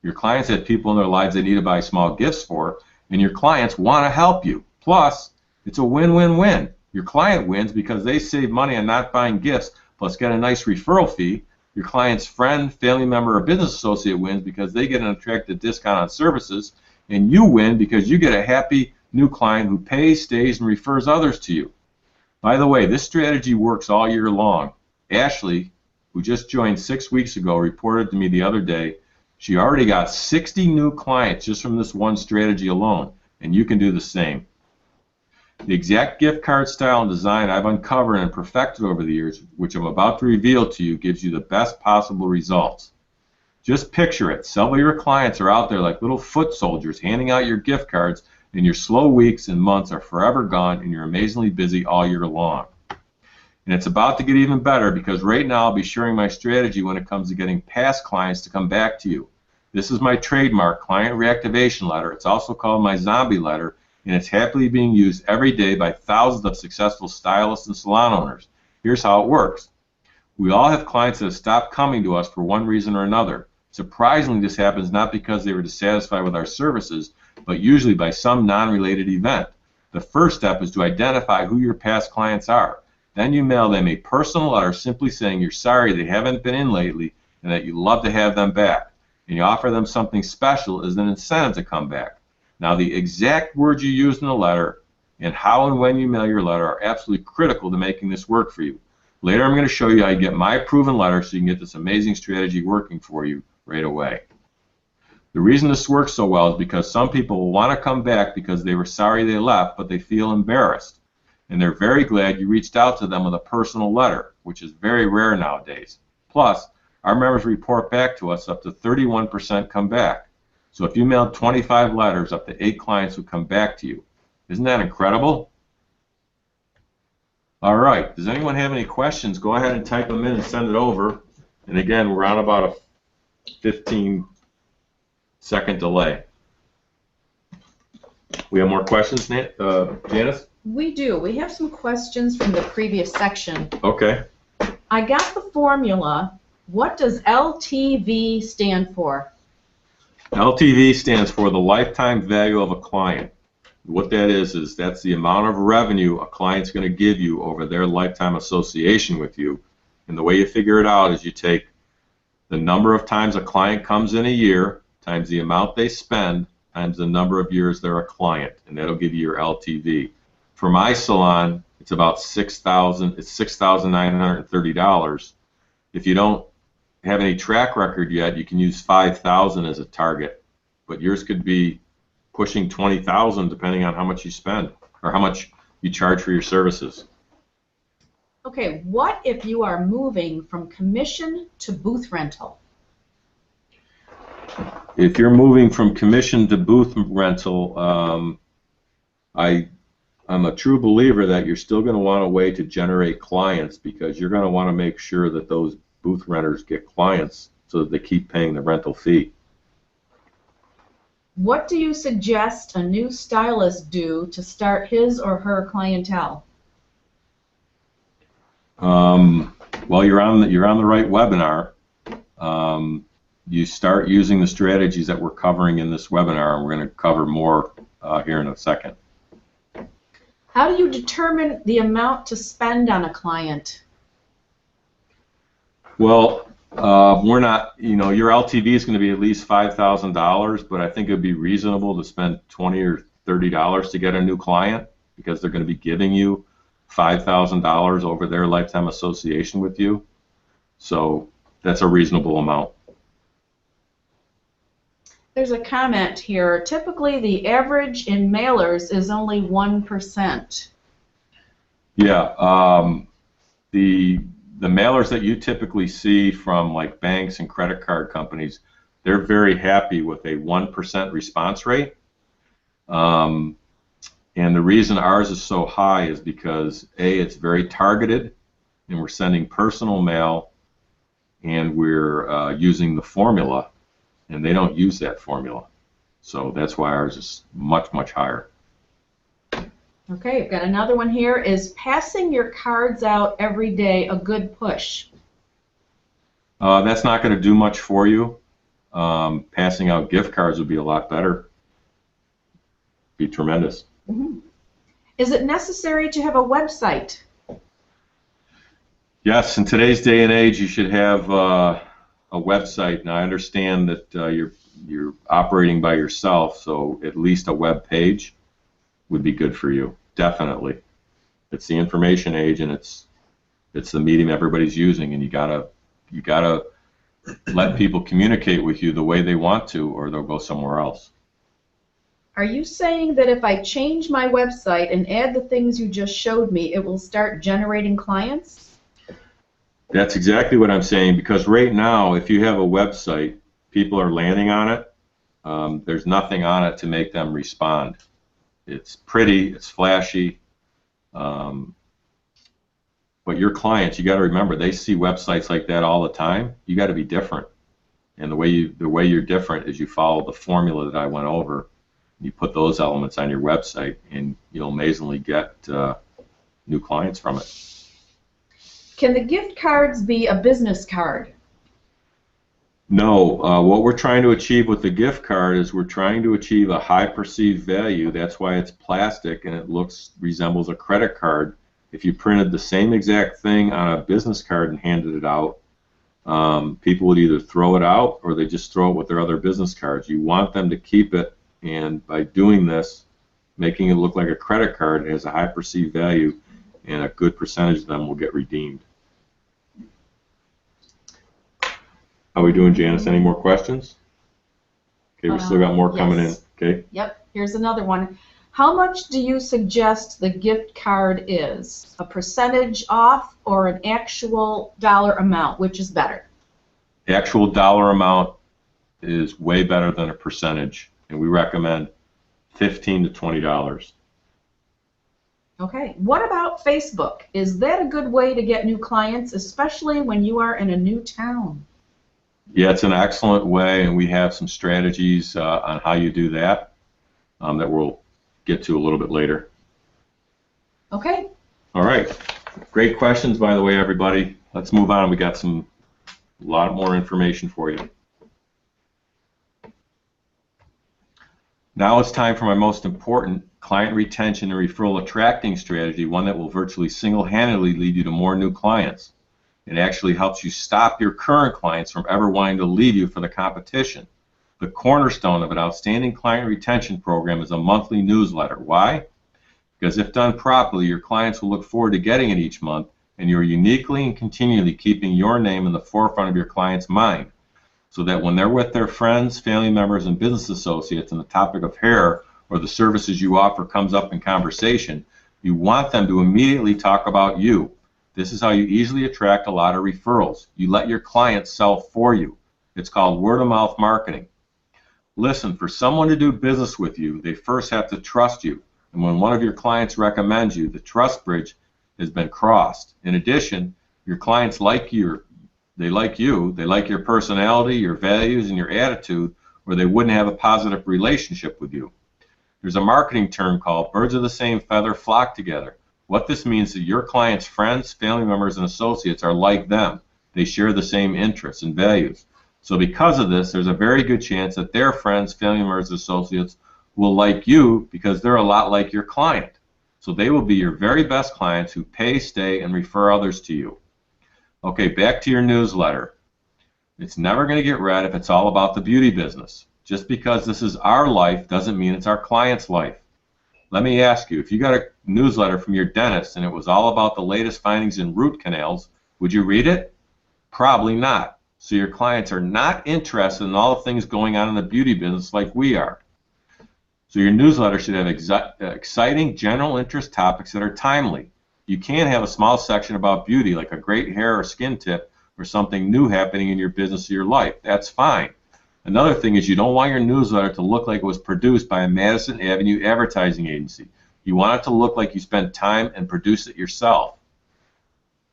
Your clients have people in their lives they need to buy small gifts for, and your clients want to help you. Plus, it's a win-win-win. Your client wins because they save money on not buying gifts, plus get a nice referral fee. Your client's friend, family member, or business associate wins because they get an attractive discount on services, and you win because you get a happy new client who pays, stays, and refers others to you. By the way, this strategy works all year long. Ashley, who just joined 6 weeks ago, reported to me the other day she already got 60 new clients just from this one strategy alone, and you can do the same. The exact gift card style and design I've uncovered and perfected over the years, which I'm about to reveal to you, gives you the best possible results. Just picture it. Several of your clients are out there like little foot soldiers handing out your gift cards, and your slow weeks and months are forever gone, and you're amazingly busy all year long. And it's about to get even better, because right now I'll be sharing my strategy when it comes to getting past clients to come back to you. This is my trademark client reactivation letter. It's also called my zombie letter, and it's happily being used every day by thousands of successful stylists and salon owners. Here's how it works. We all have clients that have stopped coming to us for one reason or another. Surprisingly, this happens not because they were dissatisfied with our services, but usually by some non-related event. The first step is to identify who your past clients are. Then you mail them a personal letter simply saying you're sorry they haven't been in lately and that you'd love to have them back. And you offer them something special as an incentive to come back. Now, the exact words you use in the letter and how and when you mail your letter are absolutely critical to making this work for you. Later, I'm going to show you how you get my proven letter so you can get this amazing strategy working for you right away. The reason this works so well is because some people will want to come back because they were sorry they left, but they feel embarrassed. And they're very glad you reached out to them with a personal letter. which is very rare nowadays. Plus, our members report back to us up to 31% come back. So if you mailed 25 letters, up to 8 clients would come back to you. Isn't that incredible? All right, does anyone have any questions? Go ahead and type them in and send it over. And again, we're on about a 15-second delay. We have more questions, Janice? We do. We have some questions from the previous section. Okay. I got the formula. What does LTV stand for? LTV stands for the lifetime value of a client. What that is that's the amount of revenue a client's going to give you over their lifetime association with you. And the way you figure it out is you take the number of times a client comes in a year times the amount they spend times the number of years they're a client, and that'll give you your LTV. For my salon, it's about $6,930. If you don't have any track record yet, you can use $5,000 as a target, but yours could be pushing $20,000 depending on how much you spend or how much you charge for your services. Okay, what if you are moving from commission to booth rental? If you're moving from commission to booth rental, I'm a true believer that you're still going to want a way to generate clients, because you're going to want to make sure that those booth renters get clients so that they keep paying the rental fee. What do you suggest a new stylist do to start his or her clientele? Well, you're on the right webinar. You start using the strategies that we're covering in this webinar, and we're going to cover more here in a second. How do you determine the amount to spend on a client? Well, we're not, your LTV is going to be at least $5,000, but I think it would be reasonable to spend $20 or $30 to get a new client, because they're going to be giving you $5,000 over their lifetime association with you. So that's a reasonable amount. There's a comment here. Typically, the average in mailers is only 1%. Yeah, the mailers that you typically see from like banks and credit card companies, they're very happy with a 1% response rate. And the reason ours is so high is because A, it's very targeted, and we're sending personal mail, and we're using the formula, and they don't use that formula. So that's why ours is much, much higher. Okay, I've got another one here. Is passing your cards out every day a good push? That's not going to do much for you. Passing out gift cards would be a lot better. Be tremendous. Mm-hmm. Is it necessary to have a website? Yes, in today's day and age, you should have a website. Now, I understand that you're operating by yourself, so at least a web page would be good for you. Definitely. It's the information age, and it's the medium everybody's using, and you gotta let people communicate with you the way they want to, or they'll go somewhere else. Are you saying that if I change my website and add the things you just showed me, it will start generating clients? That's exactly what I'm saying, because right now, if you have a website, people are landing on it. There's nothing on it to make them respond. It's pretty, it's flashy, but your clients, you got to remember, they see websites like that all the time. You got to be different, and the way you're different is you follow the formula that I went over. You put those elements on your website, and you'll amazingly get new clients from it. Can the gift cards be a business card? No. What we're trying to achieve with the gift card is we're trying to achieve a high perceived value. That's why it's plastic, and it resembles a credit card. If you printed the same exact thing on a business card and handed it out, people would either throw it out or they just throw it with their other business cards. You want them to keep it. And by doing this, making it look like a credit card, it has a high perceived value, and a good percentage of them will get redeemed. How are we doing, Janice? Any more questions? Okay, we still got more coming in. Okay. Yep, here's another one. How much do you suggest the gift card is? A percentage off or an actual dollar amount? Which is better? The actual dollar amount is way better than a percentage, and we recommend $15 to $20. Okay. What about Facebook? Is that a good way to get new clients, especially when you are in a new town? Yeah, it's an excellent way, and we have some strategies on how you do that that we'll get to a little bit later. Okay. All right. Great questions, by the way, everybody. Let's move on. We got a lot more information for you. Now it's time for my most important client retention and referral attracting strategy, one that will virtually single-handedly lead you to more new clients. It actually helps you stop your current clients from ever wanting to leave you for the competition. The cornerstone of an outstanding client retention program is a monthly newsletter. Why? Because if done properly, your clients will look forward to getting it each month, and you're uniquely and continually keeping your name in the forefront of your client's mind, so that when they're with their friends, family members, and business associates and the topic of hair or the services you offer comes up in conversation, you want them to immediately talk about you. This is how you easily attract a lot of referrals. You let your clients sell for you. It's called word-of-mouth marketing. Listen, for someone to do business with you, they first have to trust you. And when one of your clients recommends you, the trust bridge has been crossed. In addition, your clients like you. They like your personality, your values, and your attitude, or they wouldn't have a positive relationship with you. There's a marketing term called birds of the same feather flock together. What this means is that your clients' friends, family members, and associates are like them. They share the same interests and values. So because of this, there's a very good chance that their friends, family members, and associates will like you because they're a lot like your client. So they will be your very best clients who pay, stay, and refer others to you. Okay, back to your newsletter. It's never going to get read if it's all about the beauty business. Just because this is our life doesn't mean it's our client's life. Let me ask you, if you got a newsletter from your dentist and it was all about the latest findings in root canals, would you read it? Probably not. So your clients are not interested in all the things going on in the beauty business like we are. So your newsletter should have exciting general interest topics that are timely. You can have a small section about beauty, like a great hair or skin tip, or something new happening in your business or your life. That's fine. Another thing is you don't want your newsletter to look like it was produced by a Madison Avenue advertising agency. You want it to look like you spent time and produced it yourself.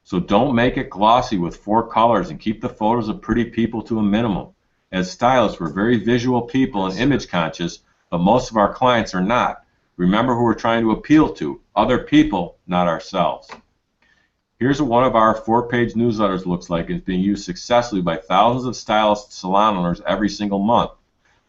So don't make it glossy with 4 colors and keep the photos of pretty people to a minimum. As stylists, we're very visual people and image conscious, but most of our clients are not. Remember who we're trying to appeal to, other people, not ourselves. Here's what one of our 4-page newsletters looks like. It's being used successfully by thousands of stylists and salon owners every single month.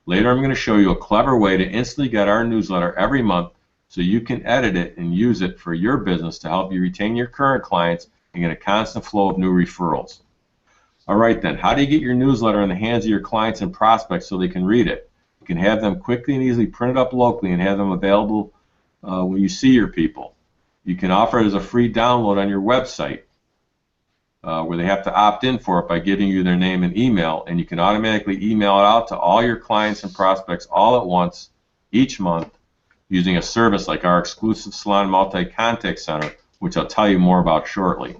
Later I'm going to show you a clever way to instantly get our newsletter every month so you can edit it and use it for your business to help you retain your current clients and get a constant flow of new referrals. All right then, how do you get your newsletter in the hands of your clients and prospects so they can read it? You can have them quickly and easily printed up locally and have them available when you see your people. You can offer it as a free download on your website where they have to opt in for it by giving you their name and email, and you can automatically email it out to all your clients and prospects all at once each month using a service like our exclusive Salon Multi-Contact Center, which I'll tell you more about shortly.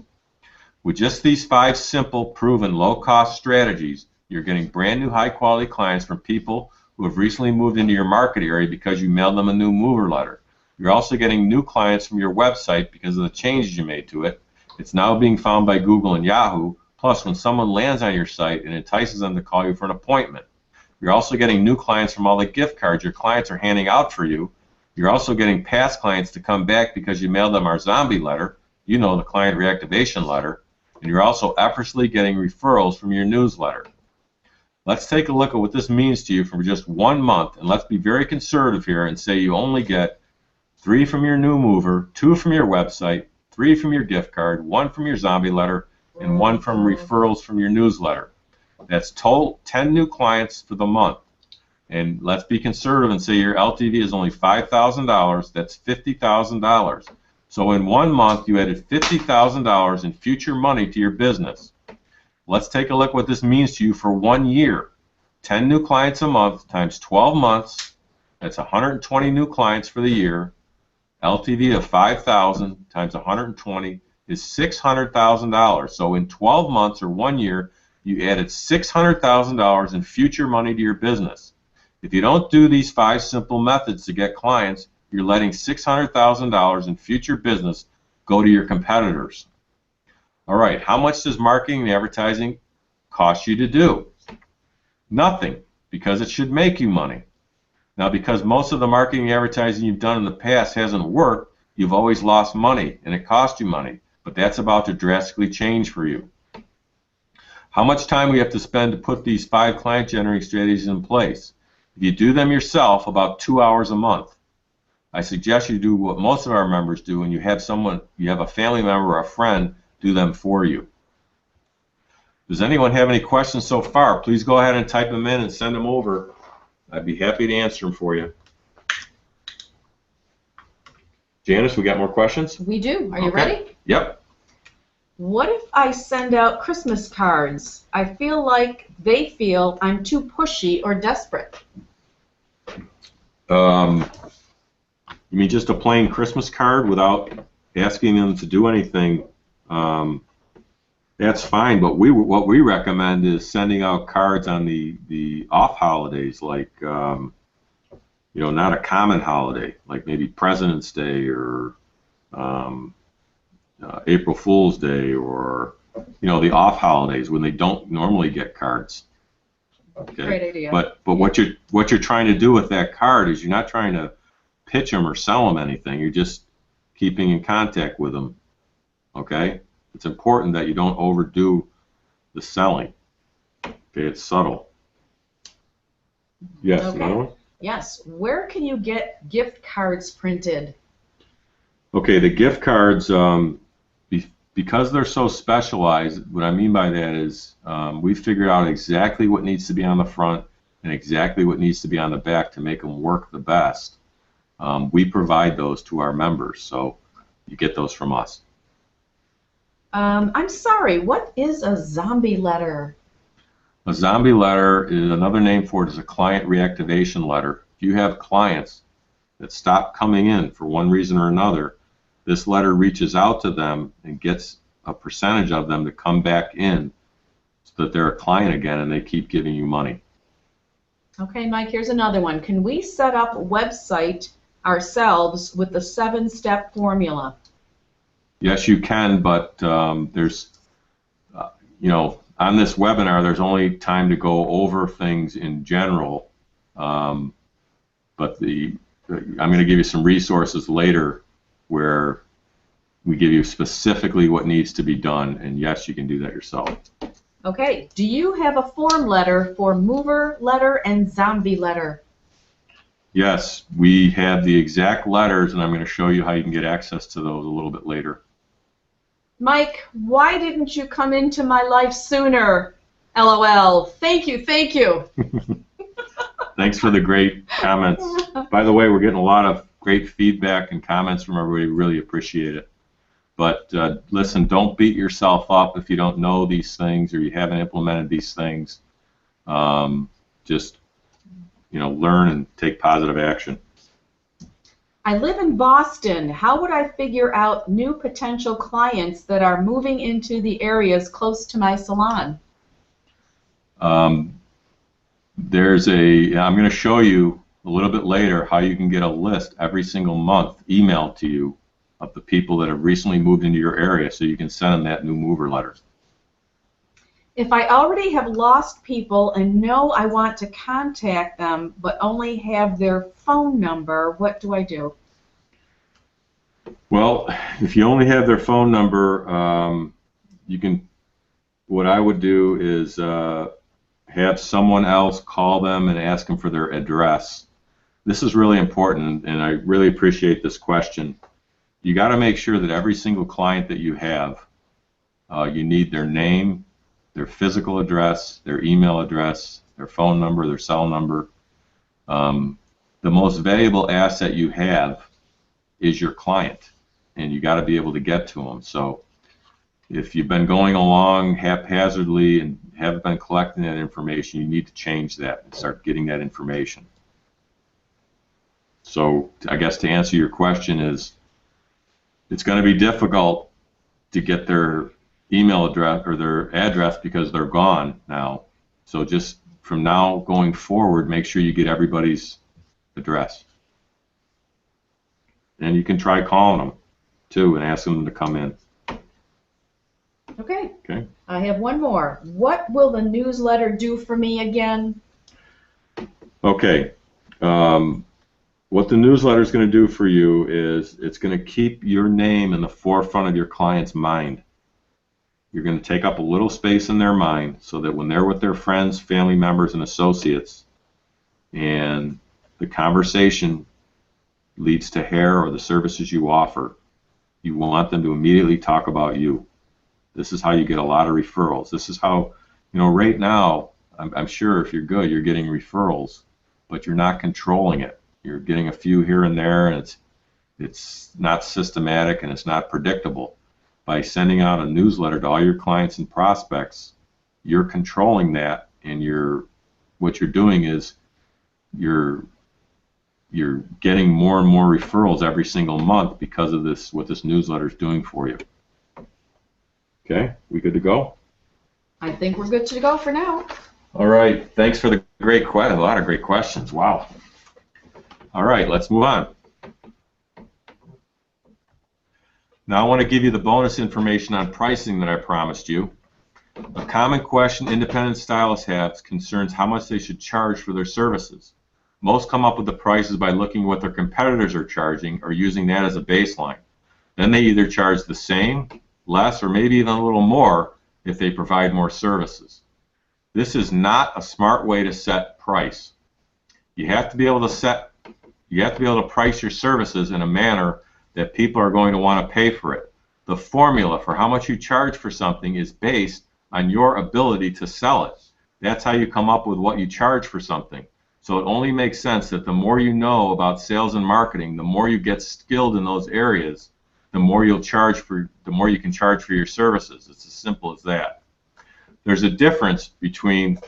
With just these 5 simple, proven, low-cost strategies, you're getting brand new high-quality clients from people who have recently moved into your market area because you mailed them a new mover letter. You're also getting new clients from your website because of the changes you made to it. It's now being found by Google and Yahoo. Plus, when someone lands on your site, it entices them to call you for an appointment. You're also getting new clients from all the gift cards your clients are handing out for you. You're also getting past clients to come back because you mailed them our zombie letter, you know, the client reactivation letter, and you're also effortlessly getting referrals from your newsletter. Let's take a look at what this means to you for just 1 month, and let's be very conservative here and say you only get 3 from your new mover, 2 from your website, 3 from your gift card, 1 from your zombie letter, and 1 from referrals from your newsletter. That's total 10 new clients for the month. And let's be conservative and say your LTV is only $5,000. That's $50,000. So in 1 month, you added $50,000 in future money to your business. Let's take a look what this means to you for 1 year. 10 new clients a month times 12 months That's 120 new clients for the year. LTV of 5,000 times 120 is $600,000. So in 12 months or 1 year, you added $600,000 in future money to your business. If you don't do these 5 simple methods to get clients, you're letting $600,000 in future business go to your competitors. All right, how much does marketing and advertising cost you to do? Nothing, because it should make you money. Now, because most of the marketing and advertising you've done in the past hasn't worked, you've always lost money, and it cost you money. But that's about to drastically change for you. How much time we have to spend to put these 5 client-generating strategies in place? If you do them yourself, about 2 hours a month. I suggest you do what most of our members do, and you have a family member or a friend do them for you. Does anyone have any questions so far? Please go ahead and type them in and send them over. I'd be happy to answer them for you. Janice, we got more questions? We do. Are you ready? Yep. What if I send out Christmas cards? I feel like they feel I'm too pushy or desperate. You mean just a plain Christmas card without asking them to do anything? That's fine, but what we recommend is sending out cards on the off holidays, like not a common holiday, like maybe President's Day or April Fool's Day, or the off holidays when they don't normally get cards. Okay. Great idea. But what you're trying to do with that card is you're not trying to pitch them or sell them anything. You're just keeping in contact with them. Okay. It's important that you don't overdo the selling. Okay, it's subtle. Yes, Okay. another one? Yes. Where can you get gift cards printed? Okay, the gift cards, because they're so specialized, what I mean by that is we figured out exactly what needs to be on the front and exactly what needs to be on the back to make them work the best. We provide those to our members, so you get those from us. I'm sorry, what is a zombie letter? A zombie letter is another name for it is a client reactivation letter. If you have clients that stop coming in for one reason or another, this letter reaches out to them and gets a percentage of them to come back in so that they're a client again and they keep giving you money. Okay, Mike, here's another one. Can we set up a website ourselves with the 7-step formula? Yes, you can, but there's, on this webinar, there's only time to go over things in general. But I'm going to give you some resources later where we give you specifically what needs to be done, and yes, you can do that yourself. Okay, do you have a form letter for mover letter and zombie letter? Yes, we have the exact letters, and I'm going to show you how you can get access to those a little bit later. Mike, why didn't you come into my life sooner? LOL. Thank you, thank you. Thanks for the great comments. By the way, we're getting a lot of great feedback and comments from everybody. Really appreciate it. But listen, don't beat yourself up if you don't know these things or you haven't implemented these things. Just learn and take positive action. I live in Boston. How would I figure out new potential clients that are moving into the areas close to my salon? I'm going to show you a little bit later how you can get a list every single month emailed to you of the people that have recently moved into your area so you can send them that new mover letter. If I already have lost people and know I want to contact them but only have their phone number, what do I do? Well, if you only have their phone number, what I would do is have someone else call them and ask them for their address. This is really important, and I really appreciate this question. You got to make sure that every single client that you have, you need their name, their physical address, their email address, their phone number, their cell number. The most valuable asset you have is your client, and you got to be able to get to them. So if you've been going along haphazardly and haven't been collecting that information, you need to change that and start getting that information. So I guess to answer your question is, it's going to be difficult to get their email address or their address because they're gone now. So just from now going forward, make sure you get everybody's address. And you can try calling them too and ask them to come in. Okay. Okay. I have one more. What will the newsletter do for me again? Okay. What the newsletter is going to do for you is it's going to keep your name in the forefront of your client's mind. You're going to take up a little space in their mind so that when they're with their friends, family members, and associates, and the conversation leads to hair or the services you offer, you want them to immediately talk about you. This is how you get a lot of referrals. This is how, right now, I'm sure if you're good, you're getting referrals, but you're not controlling it. You're getting a few here and there, and it's not systematic and it's not predictable. By sending out a newsletter to all your clients and prospects, you're controlling that, and what you're doing is you're getting more and more referrals every single month because of this, what this newsletter is doing for you. Okay, we good to go? I think we're good to go for now. All right, thanks for the a lot of great questions. Wow. All right, let's move on. Now I want to give you the bonus information on pricing that I promised you. A common question independent stylists have concerns how much they should charge for their services. Most come up with the prices by looking at what their competitors are charging or using that as a baseline. Then they either charge the same, less, or maybe even a little more if they provide more services. This is not a smart way to set price. You have to be able to price your services in a manner that people are going to want to pay for it. The formula for how much you charge for something is based on your ability to sell it. That's how you come up with what you charge for something. So it only makes sense that the more you know about sales and marketing, the more you get skilled in those areas, the more you can charge for your services. It's as simple as that. There's a difference between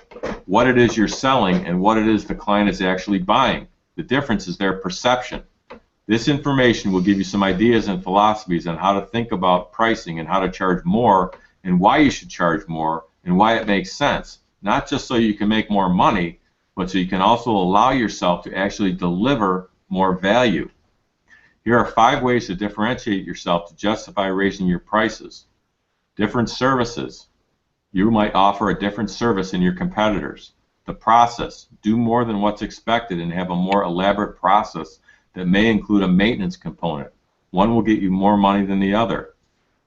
what it is you're selling and what it is the client is actually buying. The difference is their perception. This information will give you some ideas and philosophies on how to think about pricing and how to charge more and why you should charge more and why it makes sense. Not just so you can make more money, but so you can also allow yourself to actually deliver more value. Here are 5 ways to differentiate yourself to justify raising your prices. Different services. You might offer a different service than your competitors. The process. Do more than what's expected and have a more elaborate process that may include a maintenance component. One will get you more money than the other.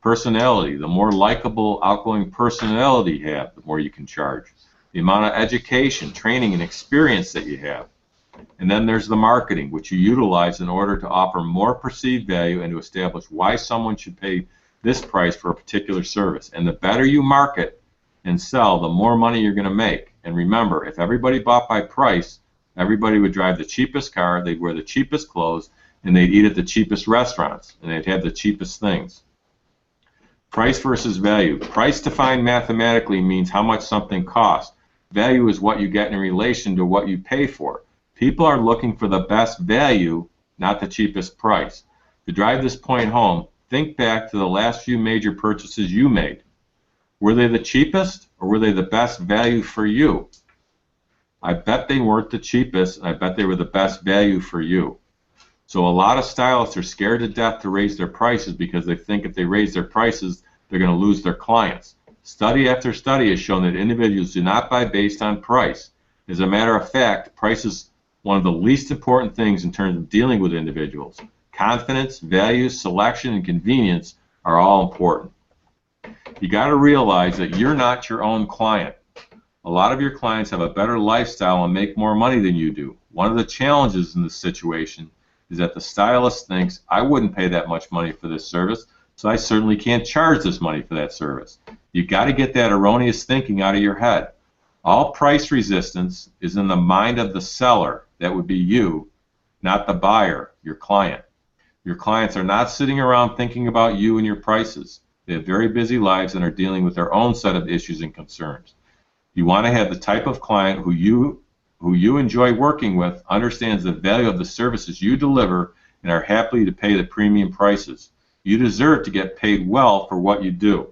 Personality. The more likable, outgoing personality you have, the more you can charge. The amount of education, training, and experience that you have. And then there's the marketing, which you utilize in order to offer more perceived value and to establish why someone should pay this price for a particular service. And the better you market and sell, the more money you're going to make. And remember, if everybody bought by price, everybody would drive the cheapest car, they'd wear the cheapest clothes, and they'd eat at the cheapest restaurants, and they'd have the cheapest things. Price versus value. Price defined mathematically means how much something costs. Value is what you get in relation to what you pay for. People are looking for the best value, not the cheapest price. To drive this point home, think back to the last few major purchases you made. Were they the cheapest, or were they the best value for you? I bet they weren't the cheapest, and I bet they were the best value for you. So a lot of stylists are scared to death to raise their prices because they think if they raise their prices, they're going to lose their clients. Study after study has shown that individuals do not buy based on price. As a matter of fact, price is one of the least important things in terms of dealing with individuals. Confidence, values, selection, and convenience are all important. You got to realize that you're not your own client. A lot of your clients have a better lifestyle and make more money than you do. One of the challenges in this situation is that the stylist thinks, I wouldn't pay that much money for this service, so I certainly can't charge this money for that service. You got to get that erroneous thinking out of your head. All price resistance is in the mind of the seller, that would be you, not the buyer, your client. Your clients are not sitting around thinking about you and your prices. They have very busy lives and are dealing with their own set of issues and concerns. You want to have the type of client who who you enjoy working with understands the value of the services you deliver and are happy to pay the premium prices. You deserve to get paid well for what you do.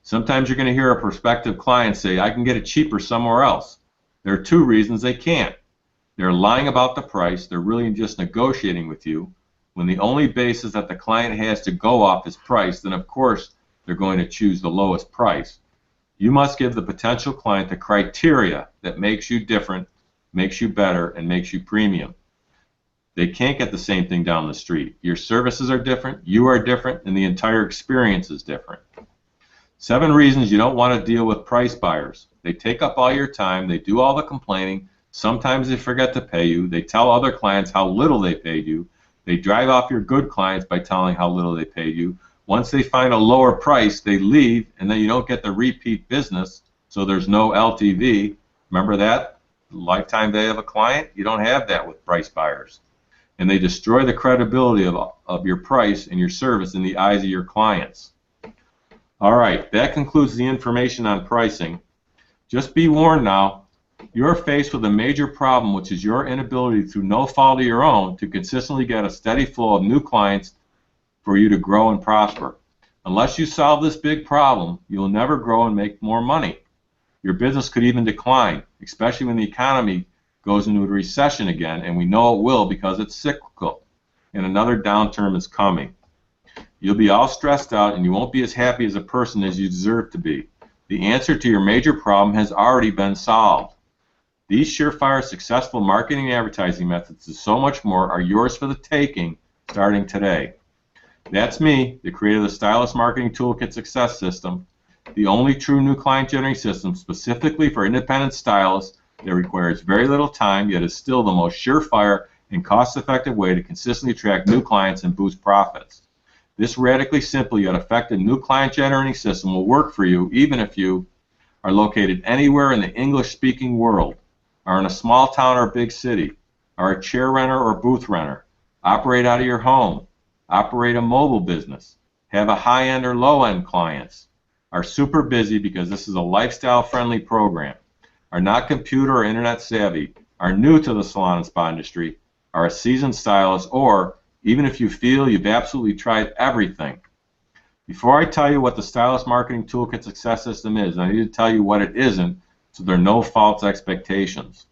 Sometimes you're going to hear a prospective client say, I can get it cheaper somewhere else. There are two reasons they can't. They're lying about the price. They're really just negotiating with you. When the only basis that the client has to go off is price, then of course they're going to choose the lowest price. You must give the potential client the criteria that makes you different, makes you better, and makes you premium. They can't get the same thing down the street. Your services are different, you are different, and the entire experience is different. 7 reasons you don't want to deal with price buyers. They take up all your time, they do all the complaining, sometimes they forget to pay you, they tell other clients how little they paid you, they drive off your good clients by telling how little they paid you. Once they find a lower price, they leave, and then you don't get the repeat business, so there's no LTV. Remember that? Lifetime value of a client? You don't have that with price buyers. And they destroy the credibility of your price and your service in the eyes of your clients. All right, that concludes the information on pricing. Just be warned now, you're faced with a major problem, which is your inability, through no fault of your own, to consistently get a steady flow of new clients for you to grow and prosper. Unless you solve this big problem, you'll never grow and make more money. Your business could even decline, especially when the economy goes into a recession again, and we know it will because it's cyclical, and another downturn is coming. You'll be all stressed out, and you won't be as happy as a person as you deserve to be. The answer to your major problem has already been solved. These surefire, successful marketing and advertising methods and so much more are yours for the taking starting today. That's me, the creator of the Stylist Marketing Toolkit Success System, the only true new client generating system specifically for independent stylists that requires very little time, yet is still the most surefire and cost-effective way to consistently attract new clients and boost profits. This radically simple yet effective new client generating system will work for you even if you are located anywhere in the English-speaking world, are in a small town or big city, are a chair renter or booth renter, operate out of your home, operate a mobile business, have a high-end or low-end clients, are super busy because this is a lifestyle-friendly program, are not computer or internet savvy, are new to the salon and spa industry, are a seasoned stylist, or even if you feel you've absolutely tried everything. Before I tell you what the Stylist Marketing Toolkit Success System is, I need to tell you what it isn't so there are no false expectations.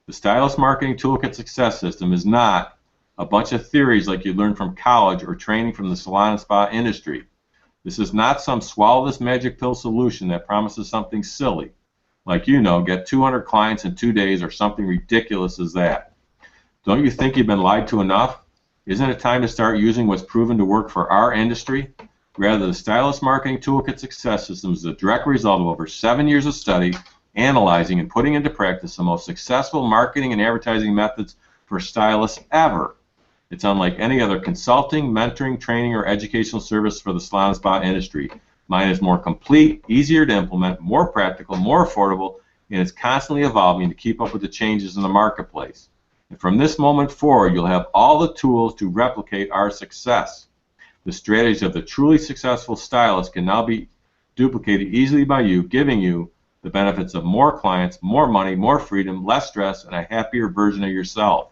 The Stylist Marketing Toolkit Success System is not a bunch of theories like you learned from college or training from the salon and spa industry. This is not some swallow this magic pill solution that promises something silly, like get 200 clients in 2 days or something ridiculous as that. Don't you think you've been lied to enough? Isn't it time to start using what's proven to work for our industry? Rather, the Stylist Marketing Toolkit Success System is a direct result of over 7 years of study, analyzing, and putting into practice the most successful marketing and advertising methods for stylists ever. It's unlike any other consulting, mentoring, training, or educational service for the salon and spa industry. Mine is more complete, easier to implement, more practical, more affordable, and it's constantly evolving to keep up with the changes in the marketplace. And from this moment forward, you'll have all the tools to replicate our success. The strategies of the truly successful stylist can now be duplicated easily by you, giving you the benefits of more clients, more money, more freedom, less stress, and a happier version of yourself.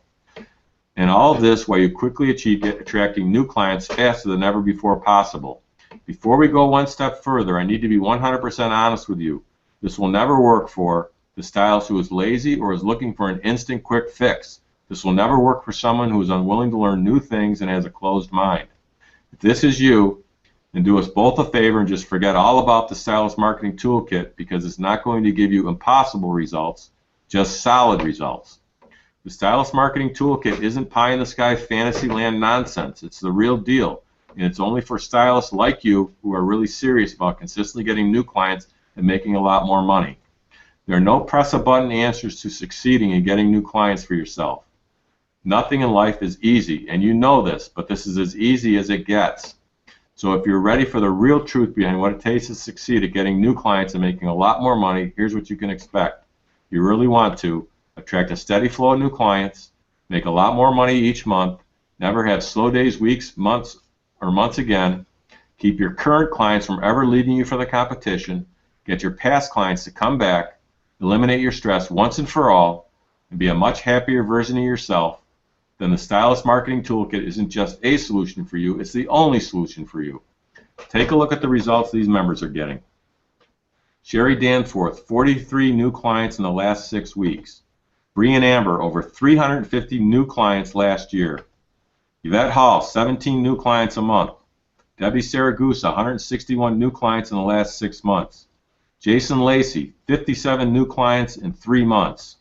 And all of this while you quickly achieve attracting new clients faster than ever before possible. Before we go one step further, I need to be 100% honest with you. This will never work for the stylist who is lazy or is looking for an instant quick fix. This will never work for someone who is unwilling to learn new things and has a closed mind. If this is you, then do us both a favor and just forget all about the Stylist Marketing Toolkit, because it's not going to give you impossible results, just solid results. The Stylist Marketing Toolkit isn't pie-in-the-sky fantasyland nonsense. It's the real deal, and it's only for stylists like you who are really serious about consistently getting new clients and making a lot more money. There are no press-a-button answers to succeeding and getting new clients for yourself. Nothing in life is easy, and you know this, but this is as easy as it gets. So if you're ready for the real truth behind what it takes to succeed at getting new clients and making a lot more money, here's what you can expect. If you really want to, attract a steady flow of new clients, make a lot more money each month, never have slow days, weeks, months again, keep your current clients from ever leaving you for the competition, get your past clients to come back, eliminate your stress once and for all, and be a much happier version of yourself, then the Stylist Marketing Toolkit isn't just a solution for you, it's the only solution for you. Take a look at the results these members are getting. Sherry Danforth, 43 new clients in the last 6 weeks. Brian Amber, over 350 new clients last year. Yvette Hall, 17 new clients a month. Debbie Saragusa, 161 new clients in the last 6 months. Jason Lacey, 57 new clients in 3 months.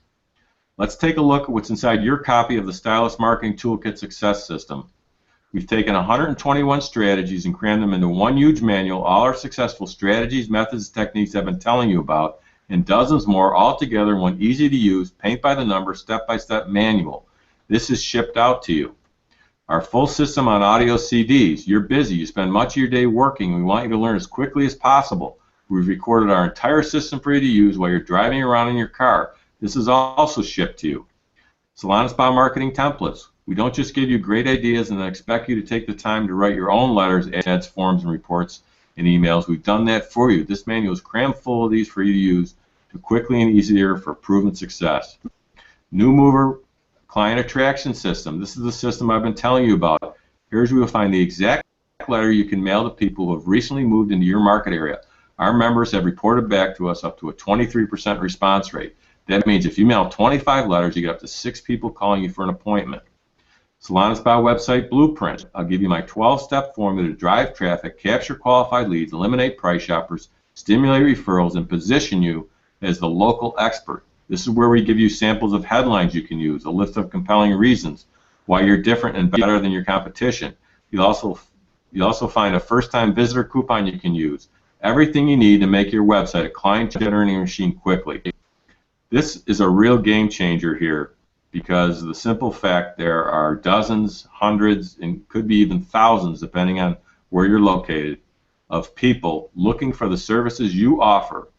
Let's take a look at what's inside your copy of the Stylist Marketing Toolkit Success System. We've taken 121 strategies and crammed them into one huge manual, all our successful strategies, methods, techniques I've been telling you about, and dozens more all together in one easy-to-use, paint-by-the-number, step-by-step manual. This is shipped out to you. Our full system on audio CDs. You're busy. You spend much of your day working. We want you to learn as quickly as possible. We've recorded our entire system for you to use while you're driving around in your car. This is also shipped to you. Salon Spa Marketing Templates. We don't just give you great ideas and then expect you to take the time to write your own letters, ads, forms, and reports and emails. We've done that for you. This manual is crammed full of these for you to use to quickly and easier for proven success. New Mover Client Attraction System. This is the system I've been telling you about. Here's where you'll find the exact letter you can mail to people who have recently moved into your market area. Our members have reported back to us up to a 23% response rate. That means if you mail 25 letters, you get up to 6 people calling you for an appointment. Salon Spa Website Blueprint. I'll give you my 12-step formula to drive traffic, capture qualified leads, eliminate price shoppers, stimulate referrals, and position you as the local expert. This is where we give you samples of headlines you can use, a list of compelling reasons why you're different and better than your competition. You'll also find a first-time visitor coupon you can use. Everything you need to make your website a client-generating machine quickly. This is a real game changer here because of the simple fact there are dozens, hundreds, and could be even thousands, depending on where you're located, of people looking for the services you offer,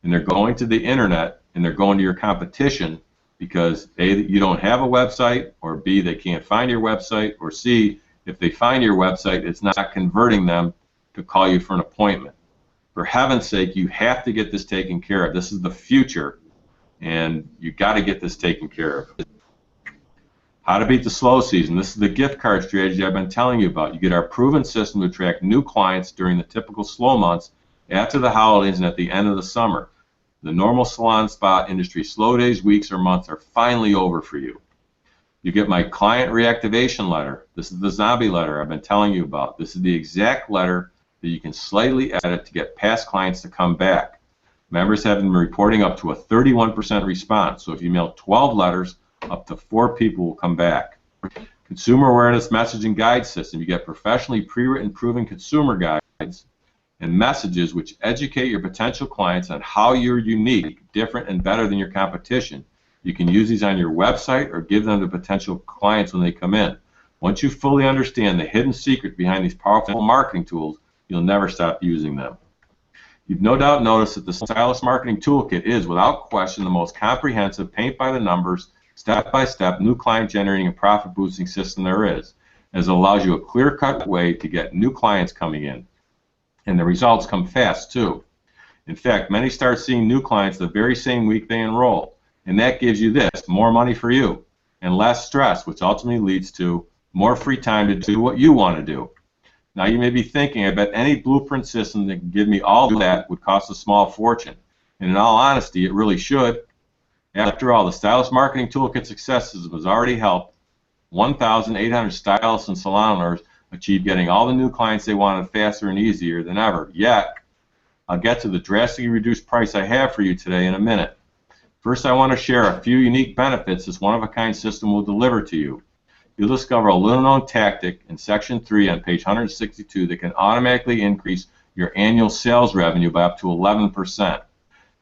and they're going to the internet and they're going to your competition because A, you don't have a website, or B, they can't find your website, or C, if they find your website, it's not converting them to call you for an appointment. For heaven's sake, you have to get this taken care of. This is the future, and you got to get this taken care of. How to beat the slow season. This is the gift card strategy I've been telling you about. You get our proven system to attract new clients during the typical slow months, after the holidays, and at the end of the summer. The normal salon spa industry slow days, weeks, or months are finally over for you. You get my client reactivation letter. This is the zombie letter I've been telling you about. This is the exact letter that you can slightly edit to get past clients to come back. Members have been reporting up to a 31% response. So if you mail 12 letters, up to 4 people will come back. Consumer Awareness Messaging Guide System. You get professionally pre-written proven consumer guides and messages which educate your potential clients on how you're unique, different, and better than your competition. You can use these on your website or give them to potential clients when they come in. Once you fully understand the hidden secret behind these powerful marketing tools, you'll never stop using them. You've no doubt noticed that the Stylist Marketing Toolkit is, without question, the most comprehensive, paint-by-the-numbers, step-by-step, new client-generating and profit-boosting system there is, as it allows you a clear-cut way to get new clients coming in. And the results come fast, too. In fact, many start seeing new clients the very same week they enroll, and that gives you this, more money for you, and less stress, which ultimately leads to more free time to do what you want to do. Now you may be thinking, I bet any blueprint system that can give me all that would cost a small fortune. And in all honesty, it really should. After all, the Stylist Marketing Toolkit Success System has already helped 1,800 stylists and salon owners achieve getting all the new clients they wanted faster and easier than ever. Yet, I'll get to the drastically reduced price I have for you today in a minute. First, I want to share a few unique benefits this one-of-a-kind system will deliver to you. You'll discover a little-known tactic in Section 3 on page 162 that can automatically increase your annual sales revenue by up to 11%.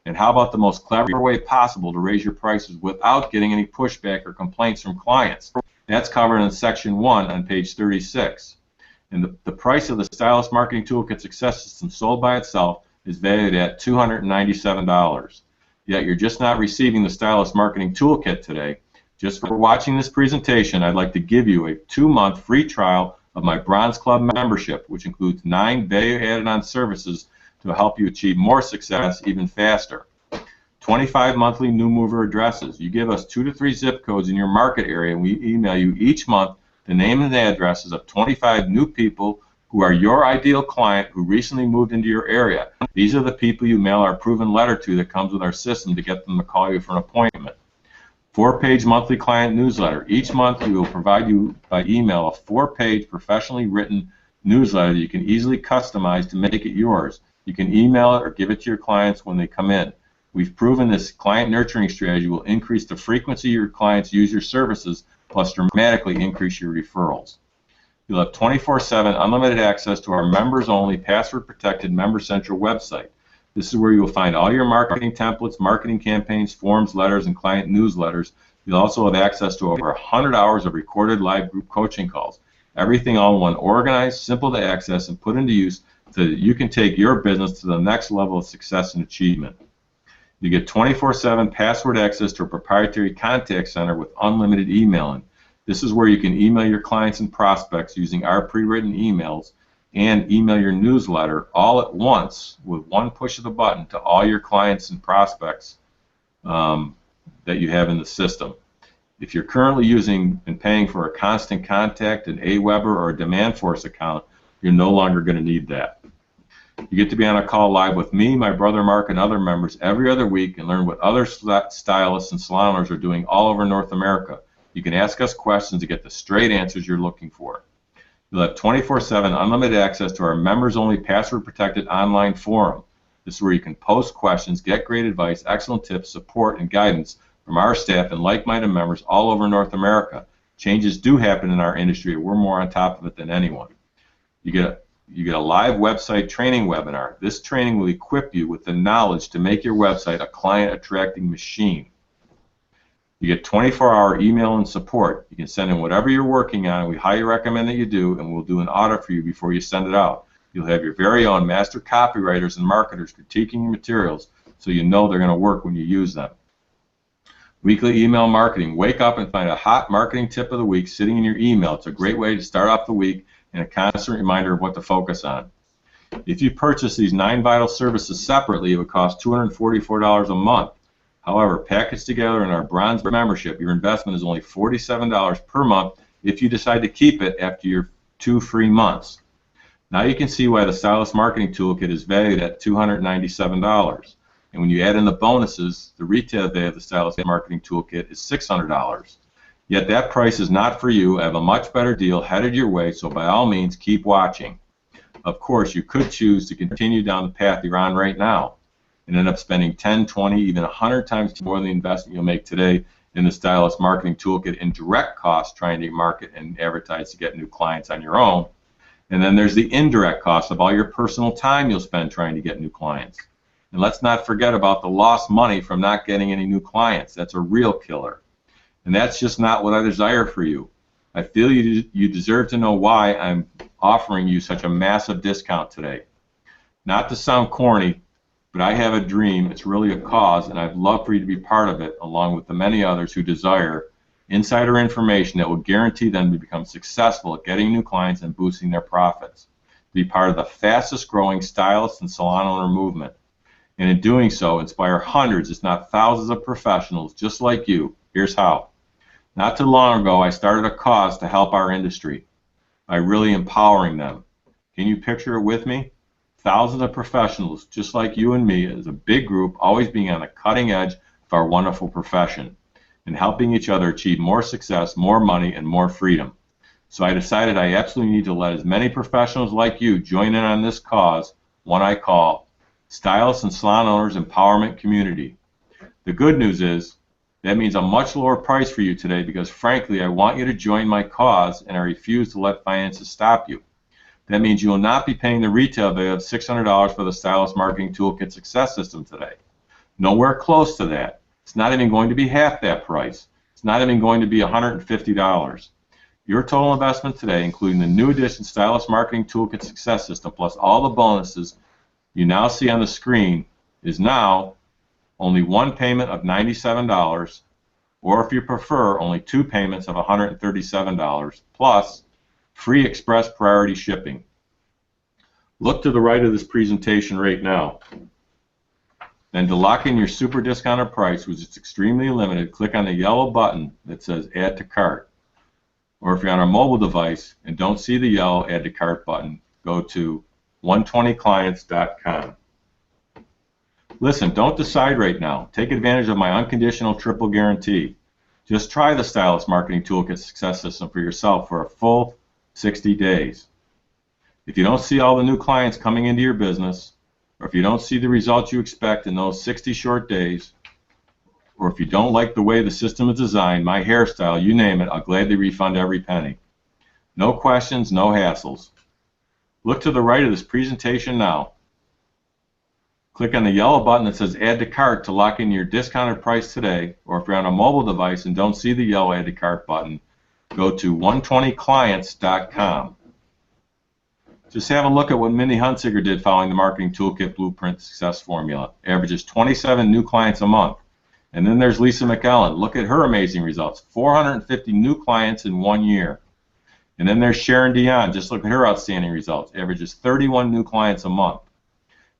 And how about the most clever way possible to raise your prices without getting any pushback or complaints from clients? That's covered in Section 1 on page 36. And the price of the Stylist Marketing Toolkit Success System sold by itself is valued at $297. Yet you're just not receiving the Stylist Marketing Toolkit today. Just for watching this presentation, I'd like to give you a 2-month free trial of my Bronze Club membership, which includes 9 value-added-on services to help you achieve more success even faster. 25 monthly new mover addresses. You give us 2 to 3 zip codes in your market area, and we email you each month the name and the addresses of 25 new people who are your ideal client who recently moved into your area. These are the people you mail our proven letter to that comes with our system to get them to call you for an appointment. 4-page monthly client newsletter. Each month we will provide you by email a 4-page professionally written newsletter that you can easily customize to make it yours. You can email it or give it to your clients when they come in. We've proven this client nurturing strategy will increase the frequency your clients use your services, plus dramatically increase your referrals. You'll have 24/7 unlimited access to our members-only, password-protected Member Central website. This is where you will find all your marketing templates, marketing campaigns, forms, letters, and client newsletters. You'll also have access to over 100 hours of recorded live group coaching calls. Everything all in one, organized, simple to access, and put into use so that you can take your business to the next level of success and achievement. You get 24/7 password access to a proprietary contact center with unlimited emailing. This is where you can email your clients and prospects using our pre-written emails and email your newsletter all at once with one push of the button to all your clients and prospects that you have in the system. If you're currently using and paying for a Constant Contact, an AWeber, or a Demandforce account, you're no longer going to need that. You get to be on a call live with me, my brother Mark, and other members every other week and learn what other stylists and salon owners are doing all over North America. You can ask us questions to get the straight answers you're looking for. You'll have 24/7 unlimited access to our members-only password-protected online forum. This is where you can post questions, get great advice, excellent tips, support, and guidance from our staff and like-minded members all over North America. Changes do happen in our industry, and we're more on top of it than anyone. You get a live website training webinar. This training will equip you with the knowledge to make your website a client-attracting machine. You get 24-hour email and support. You can send in whatever you're working on. We highly recommend that you do, and we'll do an audit for you before you send it out. You'll have your very own master copywriters and marketers critiquing your materials so you know they're going to work when you use them. Weekly email marketing. Wake up and find a hot marketing tip of the week sitting in your email. It's a great way to start off the week and a constant reminder of what to focus on. If you purchase these 9 vital services separately, it would cost $244 a month. However, packaged together in our bronze membership, your investment is only $47 per month if you decide to keep it after your 2 free months. Now you can see why the Stylist Marketing Toolkit is valued at $297. And when you add in the bonuses, the retail value of the Stylist Marketing Toolkit is $600. Yet that price is not for you. I have a much better deal headed your way, so by all means, keep watching. Of course, you could choose to continue down the path you're on right now and end up spending 10, 20, even 100 times more than the investment you'll make today in the Stylist Marketing Toolkit in direct costs trying to market and advertise to get new clients on your own. And then there's the indirect cost of all your personal time you'll spend trying to get new clients. And let's not forget about the lost money from not getting any new clients. That's a real killer. And that's just not what I desire for you. I feel you deserve to know why I'm offering you such a massive discount today. Not to sound corny, but I have a dream. It's really a cause, and I'd love for you to be part of it, along with the many others who desire insider information that will guarantee them to become successful at getting new clients and boosting their profits. To be part of the fastest growing stylist and salon owner movement. And in doing so, inspire hundreds, if not thousands, of professionals just like you. Here's how. Not too long ago, I started a cause to help our industry by really empowering them. Can you picture it with me? Thousands of professionals, just like you and me, as a big group, always being on the cutting edge of our wonderful profession and helping each other achieve more success, more money, and more freedom. So I decided I absolutely need to let as many professionals like you join in on this cause, one I call Stylists and Salon Owners Empowerment Community. The good news is that means a much lower price for you today because, frankly, I want you to join my cause and I refuse to let finances stop you. That means you will not be paying the retail value of $600 for the Stylist Marketing Toolkit Success System today. Nowhere close to that. It's not even going to be half that price. It's not even going to be $150. Your total investment today, including the new edition Stylist Marketing Toolkit Success System, plus all the bonuses you now see on the screen, is now only one payment of $97, or if you prefer, only 2 payments of $137, plus free express priority shipping. Look to the right of this presentation right now. Then to lock in your super discounted price, which is extremely limited, click on the yellow button that says Add to Cart. Or if you're on a mobile device and don't see the yellow Add to Cart button, go to 120clients.com. Listen, don't decide right now. Take advantage of my unconditional triple guarantee. Just try the Stylist Marketing Toolkit Success System for yourself for a full 60 days. If you don't see all the new clients coming into your business, or if you don't see the results you expect in those 60 short days, or if you don't like the way the system is designed, my hairstyle, you name it, I'll gladly refund every penny. No questions, no hassles. Look to the right of this presentation now. Click on the yellow button that says Add to Cart to lock in your discounted price today, or if you're on a mobile device and don't see the yellow Add to Cart button, go to 120clients.com. Just have a look at what Mindy Hunsinger did following the Marketing Toolkit Blueprint Success Formula. Averages 27 new clients a month. And then there's Lisa McEllen. Look at her amazing results. 450 new clients in 1 year. And then there's Sharon Dion. Just look at her outstanding results. Averages 31 new clients a month.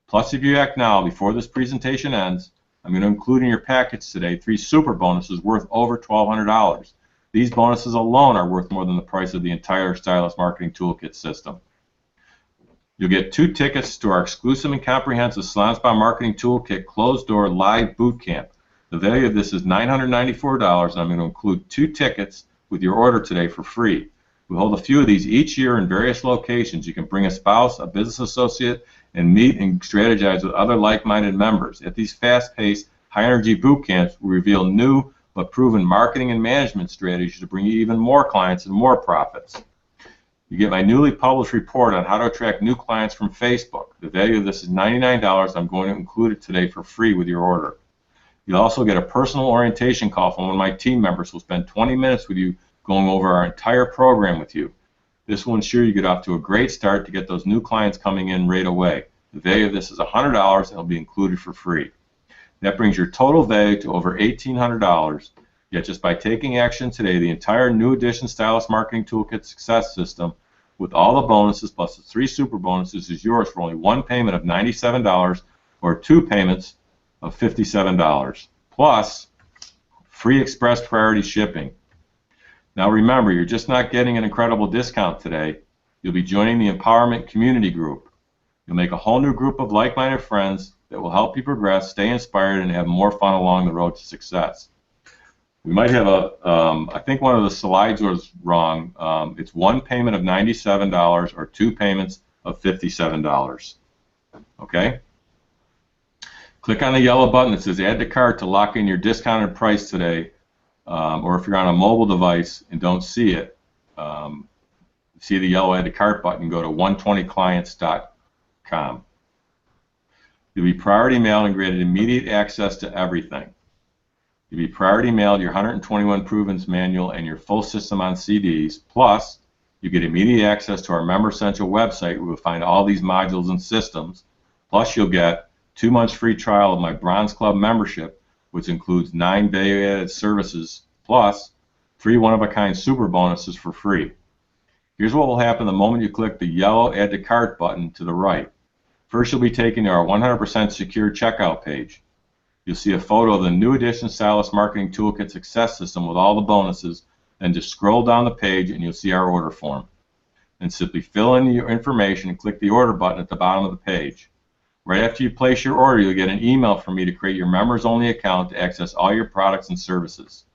Plus, if you act now, before this presentation ends, I'm going to include in your package today 3 super bonuses worth over $1,200. These bonuses alone are worth more than the price of the entire Stylist Marketing Toolkit system. You'll get 2 tickets to our exclusive and comprehensive Salon Spa Marketing Toolkit closed-door live boot camp. The value of this is $994, and I'm going to include 2 tickets with your order today for free. We hold a few of these each year in various locations. You can bring a spouse, a business associate, and meet and strategize with other like-minded members. At these fast-paced, high-energy boot camps, we reveal new but proven marketing and management strategies to bring you even more clients and more profits. You get my newly published report on how to attract new clients from Facebook. The value of this is $99. I'm going to include it today for free with your order. You'll also get a personal orientation call from one of my team members who will spend 20 minutes with you going over our entire program with you. This will ensure you get off to a great start to get those new clients coming in right away. The value of this is $100 and it'll be included for free. That brings your total value to over $1,800. Yet just by taking action today, the entire new edition Stylist Marketing Toolkit Success System with all the bonuses plus the 3 super bonuses is yours for only 1 payment of $97 or 2 payments of $57. Plus free express priority shipping. Now remember, you're just not getting an incredible discount today. You'll be joining the Empowerment Community Group. You'll make a whole new group of like-minded friends that will help you progress, stay inspired, and have more fun along the road to success. We might have I think one of the slides was wrong. It's 1 payment of $97 or 2 payments of $57. Okay? Click on the yellow button that says Add to Cart to lock in your discounted price today. Or if you're on a mobile device and don't see it, see the yellow Add to Cart button, go to 120clients.com. You'll be priority mailed and granted immediate access to everything. You'll be priority mailed your 121 Proven's manual and your full system on CDs, plus you get immediate access to our Member Central website where you'll find all these modules and systems, plus you'll get 2 months free trial of my Bronze Club membership, which includes 9 value-added services, plus 3 one-of-a-kind super bonuses for free. Here's what will happen the moment you click the yellow Add to Cart button to the right. First, you'll be taken to our 100% secure checkout page. You'll see a photo of the new edition Stylist Marketing Toolkit Success System with all the bonuses, then just scroll down the page and you'll see our order form. Then simply fill in your information and click the order button at the bottom of the page. Right after you place your order, you'll get an email from me to create your members-only account to access all your products and services.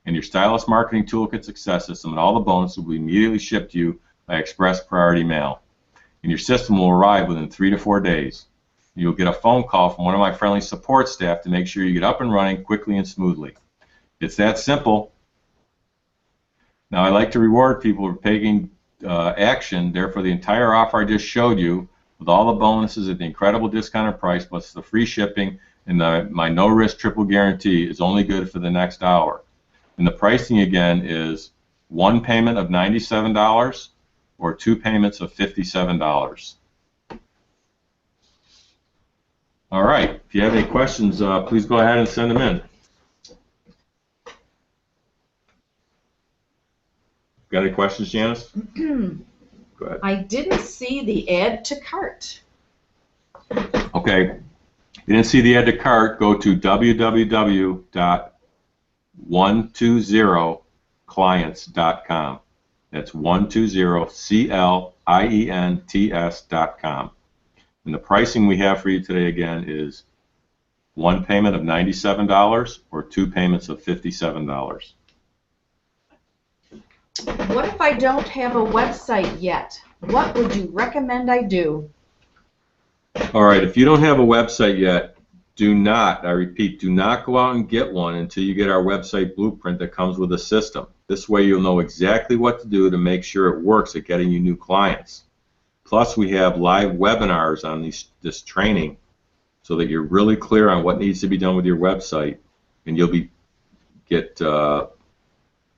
And your Stylist Marketing Toolkit Success System and all the bonuses will be immediately shipped to you by express priority mail. And your system will arrive within 3 to 4 days. You'll get a phone call from one of my friendly support staff to make sure you get up and running quickly and smoothly. It's that simple. Now, I like to reward people for taking action. Therefore, the entire offer I just showed you, with all the bonuses at the incredible discounted price, plus the free shipping and my no-risk triple guarantee, is only good for the next hour. And the pricing again is 1 payment of $97 or 2 payments of $57. All right. If you have any questions, please go ahead and send them in. Got any questions, Janice? Go ahead. I didn't see the Add to Cart. Okay. If you didn't see the add to cart, go to www.120clients.com. That's 120clients.com. And the pricing we have for you today again is one payment of $97 or two payments of $57. What if I don't have a website yet? What would you recommend I do? All right, if you don't have a website yet, do not, I repeat, do not go out and get one until you get our website blueprint that comes with a system. This way you'll know exactly what to do to make sure it works at getting you new clients. Plus we have live webinars on this training so that you're really clear on what needs to be done with your website, and you'll get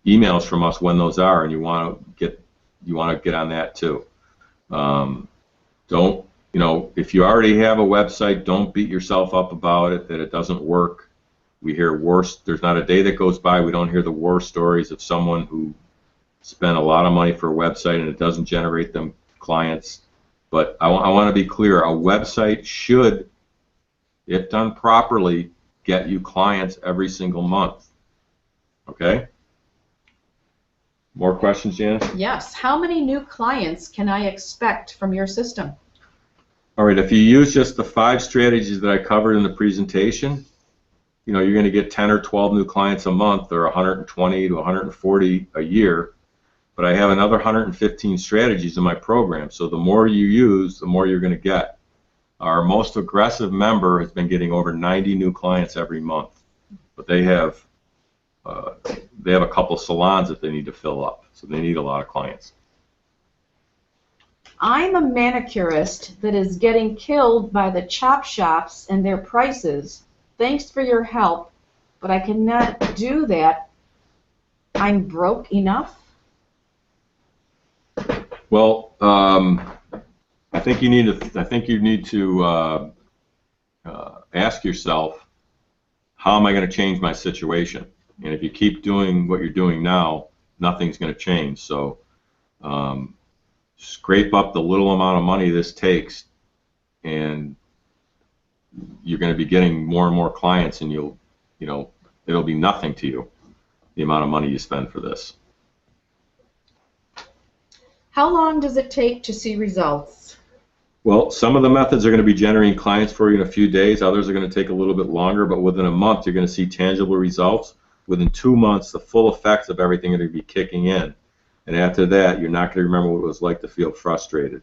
emails from us when those are, and you want to get on that too. If you already have a website, don't beat yourself up about it that it doesn't work. We hear worse. There's not a day that goes by we don't hear the war stories of someone who spent a lot of money for a website and it doesn't generate them clients. But I want to be clear, a website should, if done properly, get you clients every single month. Okay? More questions, Janice? Yes. How many new clients can I expect from your system? All right, if you use just the 5 strategies that I covered in the presentation, you're going to get 10 or 12 new clients a month, or 120 to 140 a year. But I have another 115 strategies in my program, so the more you use, the more you're going to get. Our most aggressive member has been getting over 90 new clients every month, but they have a couple salons that they need to fill up, so they need a lot of clients. I'm a manicurist that is getting killed by the chop shops and their prices. Thanks for your help, but I cannot do that. I'm broke enough. Well, I think you need to ask yourself, how am I going to change my situation? And if you keep doing what you're doing now, nothing's going to change. So scrape up the little amount of money this takes, and you're going to be getting more and more clients, and it'll be nothing to you, the amount of money you spend for this. How long does it take to see results? Well, some of the methods are going to be generating clients for you in a few days. Others are going to take a little bit longer, but within a month, you're going to see tangible results. Within 2 months, the full effects of everything are going to be kicking in. And after that, you're not going to remember what it was like to feel frustrated.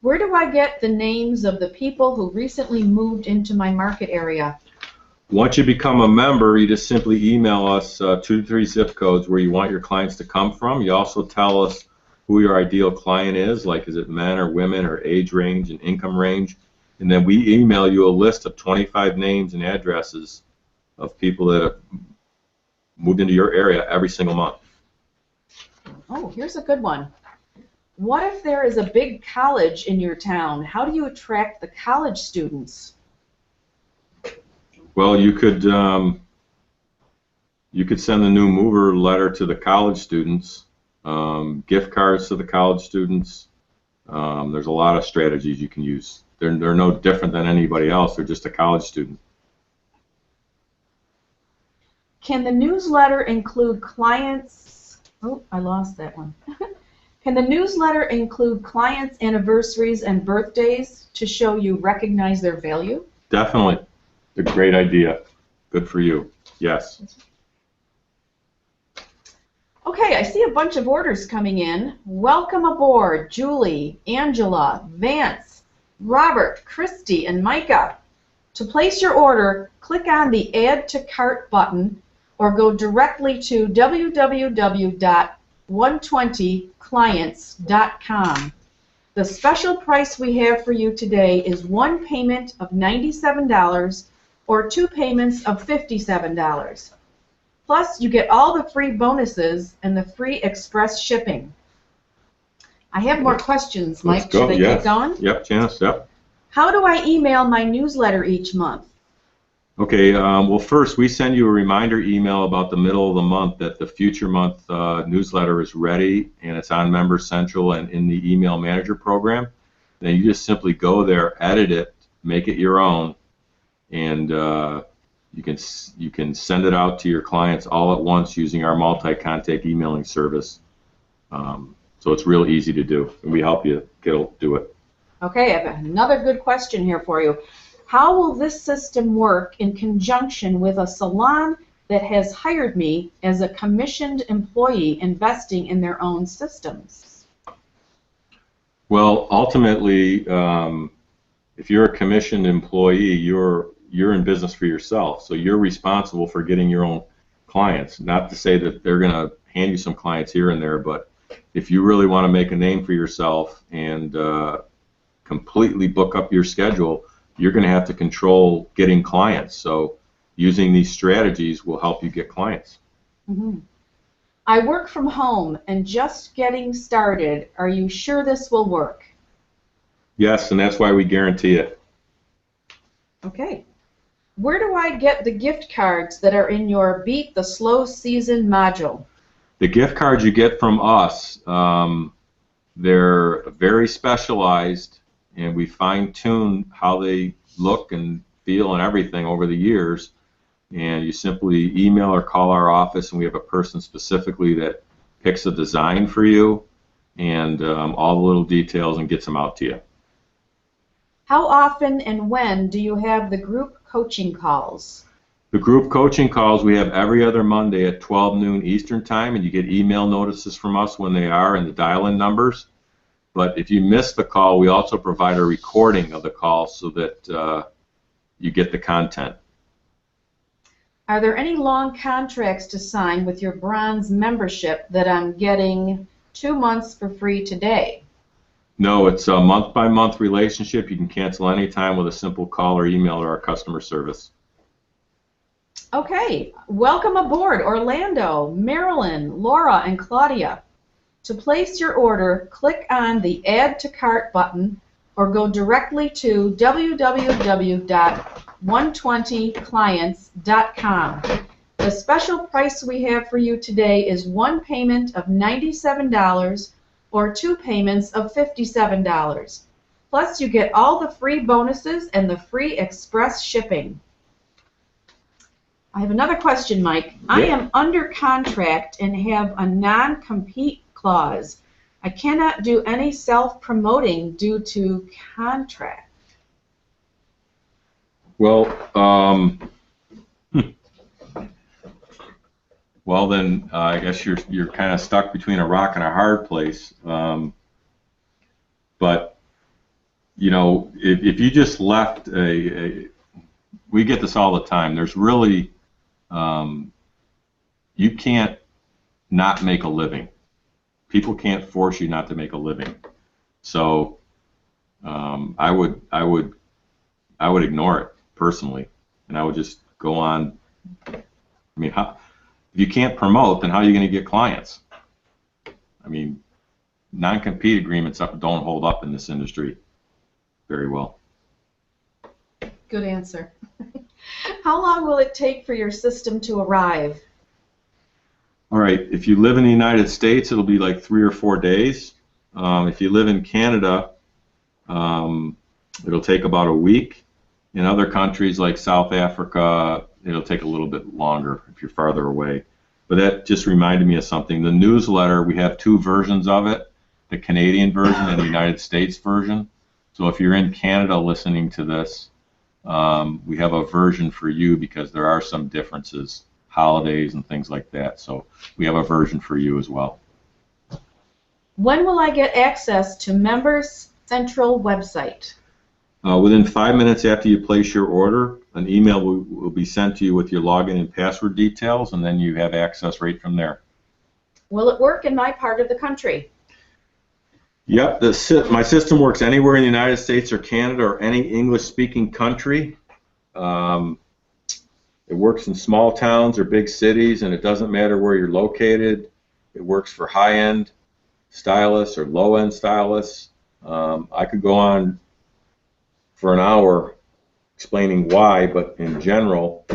Where do I get the names of the people who recently moved into my market area? Once you become a member, you just simply email us 2 to 3 zip codes where you want your clients to come from. You also tell us who your ideal client is, like is it men or women, or age range and income range. And then we email you a list of 25 names and addresses of people that have moved into your area every single month. Oh, here's a good one. What if there is a big college in your town? How do you attract the college students? Well, you could send the new mover letter to the college students, gift cards to the college students. There's a lot of strategies you can use. They're no different than anybody else. They're just a college student. Can the newsletter include clients? Oh, I lost that one. Can the newsletter include clients' anniversaries and birthdays to show you recognize their value? Definitely. It's a great idea. Good for you. Yes. Okay, I see a bunch of orders coming in. Welcome aboard, Julie, Angela, Vance, Robert, Christy, and Micah. To place your order, click on the Add to Cart button or go directly to www.120clients.com. The special price we have for you today is one payment of $97 or 2 payments of $57. Plus, you get all the free bonuses and the free express shipping. I have more questions, Mike. Let's go. Should I Yes. keep going? Yep, Janice, yep. How do I email my newsletter each month? Okay, well, first, we send you a reminder email about the middle of the month that the future month newsletter is ready, and it's on Member Central and in the Email Manager program. Then you just simply go there, edit it, make it your own, and you can send it out to your clients all at once using our multi-contact emailing service. So it's real easy to do, and we help you do it. Okay, I have another good question here for you. How will this system work in conjunction with a salon that has hired me as a commissioned employee investing in their own systems? Well, ultimately, if you're a commissioned employee, you're in business for yourself, so you're responsible for getting your own clients. Not to say that they're going to hand you some clients here and there, but if you really want to make a name for yourself and completely book up your schedule, you're going to have to control getting clients. So using these strategies will help you get clients. Mm-hmm. I work from home and just getting started. Are you sure this will work? Yes, and that's why we guarantee it. Okay. Where do I get the gift cards that are in your Beat the Slow Season module? The gift cards you get from us, they're very specialized, and we fine-tune how they look and feel and everything over the years. And you simply email or call our office, and we have a person specifically that picks a design for you and all the little details and gets them out to you. How often and when do you have the group coaching calls? The group coaching calls we have every other Monday at 12 noon Eastern Time, and you get email notices from us when they are and the dial-in numbers. But if you miss the call, we also provide a recording of the call so that you get the content. Are there any long contracts to sign with your bronze membership that I'm getting 2 months for free today? No, it's a month-by-month relationship. You can cancel anytime with a simple call or email to our customer service. Okay, welcome aboard Orlando, Marilyn, Laura, and Claudia. To place your order, click on the Add to Cart button or go directly to www.120clients.com. The special price we have for you today is one payment of $97 or two payments of $57. Plus, you get all the free bonuses and the free express shipping. I have another question, Mike. I am under contract and have a non-compete clause. I cannot do any self-promoting due to contract. Well, well then I guess you're kind of stuck between a rock and a hard place. But you know, if you just left we get this all the time. There's really you can't not make a living. People can't force you not to make a living. So I would ignore it personally, and I would just go on. I mean, if you can't promote, then how are you going to get clients? I mean, non-compete agreements don't hold up in this industry very well. Good answer. How long will it take for your system to arrive? All right, if you live in the United States, it'll be like 3 or 4 days. If you live in Canada, it'll take about a week. In other countries like South Africa, it'll take a little bit longer if you're farther away. But that just reminded me of something. The newsletter, we have 2 versions of it, the Canadian version and the United States version. So if you're in Canada listening to this, we have a version for you because there are some differences, holidays and things like that. So we have a version for you as well. When will I get access to Members Central website? Within 5 minutes after you place your order, an email will be sent to you with your login and password details, and then you have access right from there. Will it work in my part of the country? Yep, my system works anywhere in the United States or Canada or any English-speaking country. It works in small towns or big cities, and it doesn't matter where you're located. It works for high-end stylists or low-end stylists. I could go on for an hour explaining why, but in general,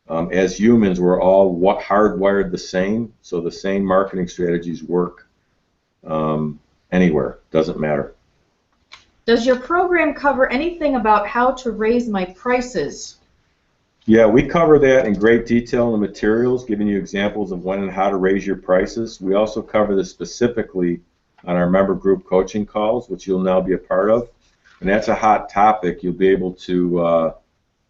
as humans, we're all hardwired the same, so the same marketing strategies work anywhere. Doesn't matter. Does your program cover anything about how to raise my prices? Yeah, we cover that in great detail in the materials, giving you examples of when and how to raise your prices. We also cover this specifically on our member group coaching calls, which you'll now be a part of. And that's a hot topic. You'll be able to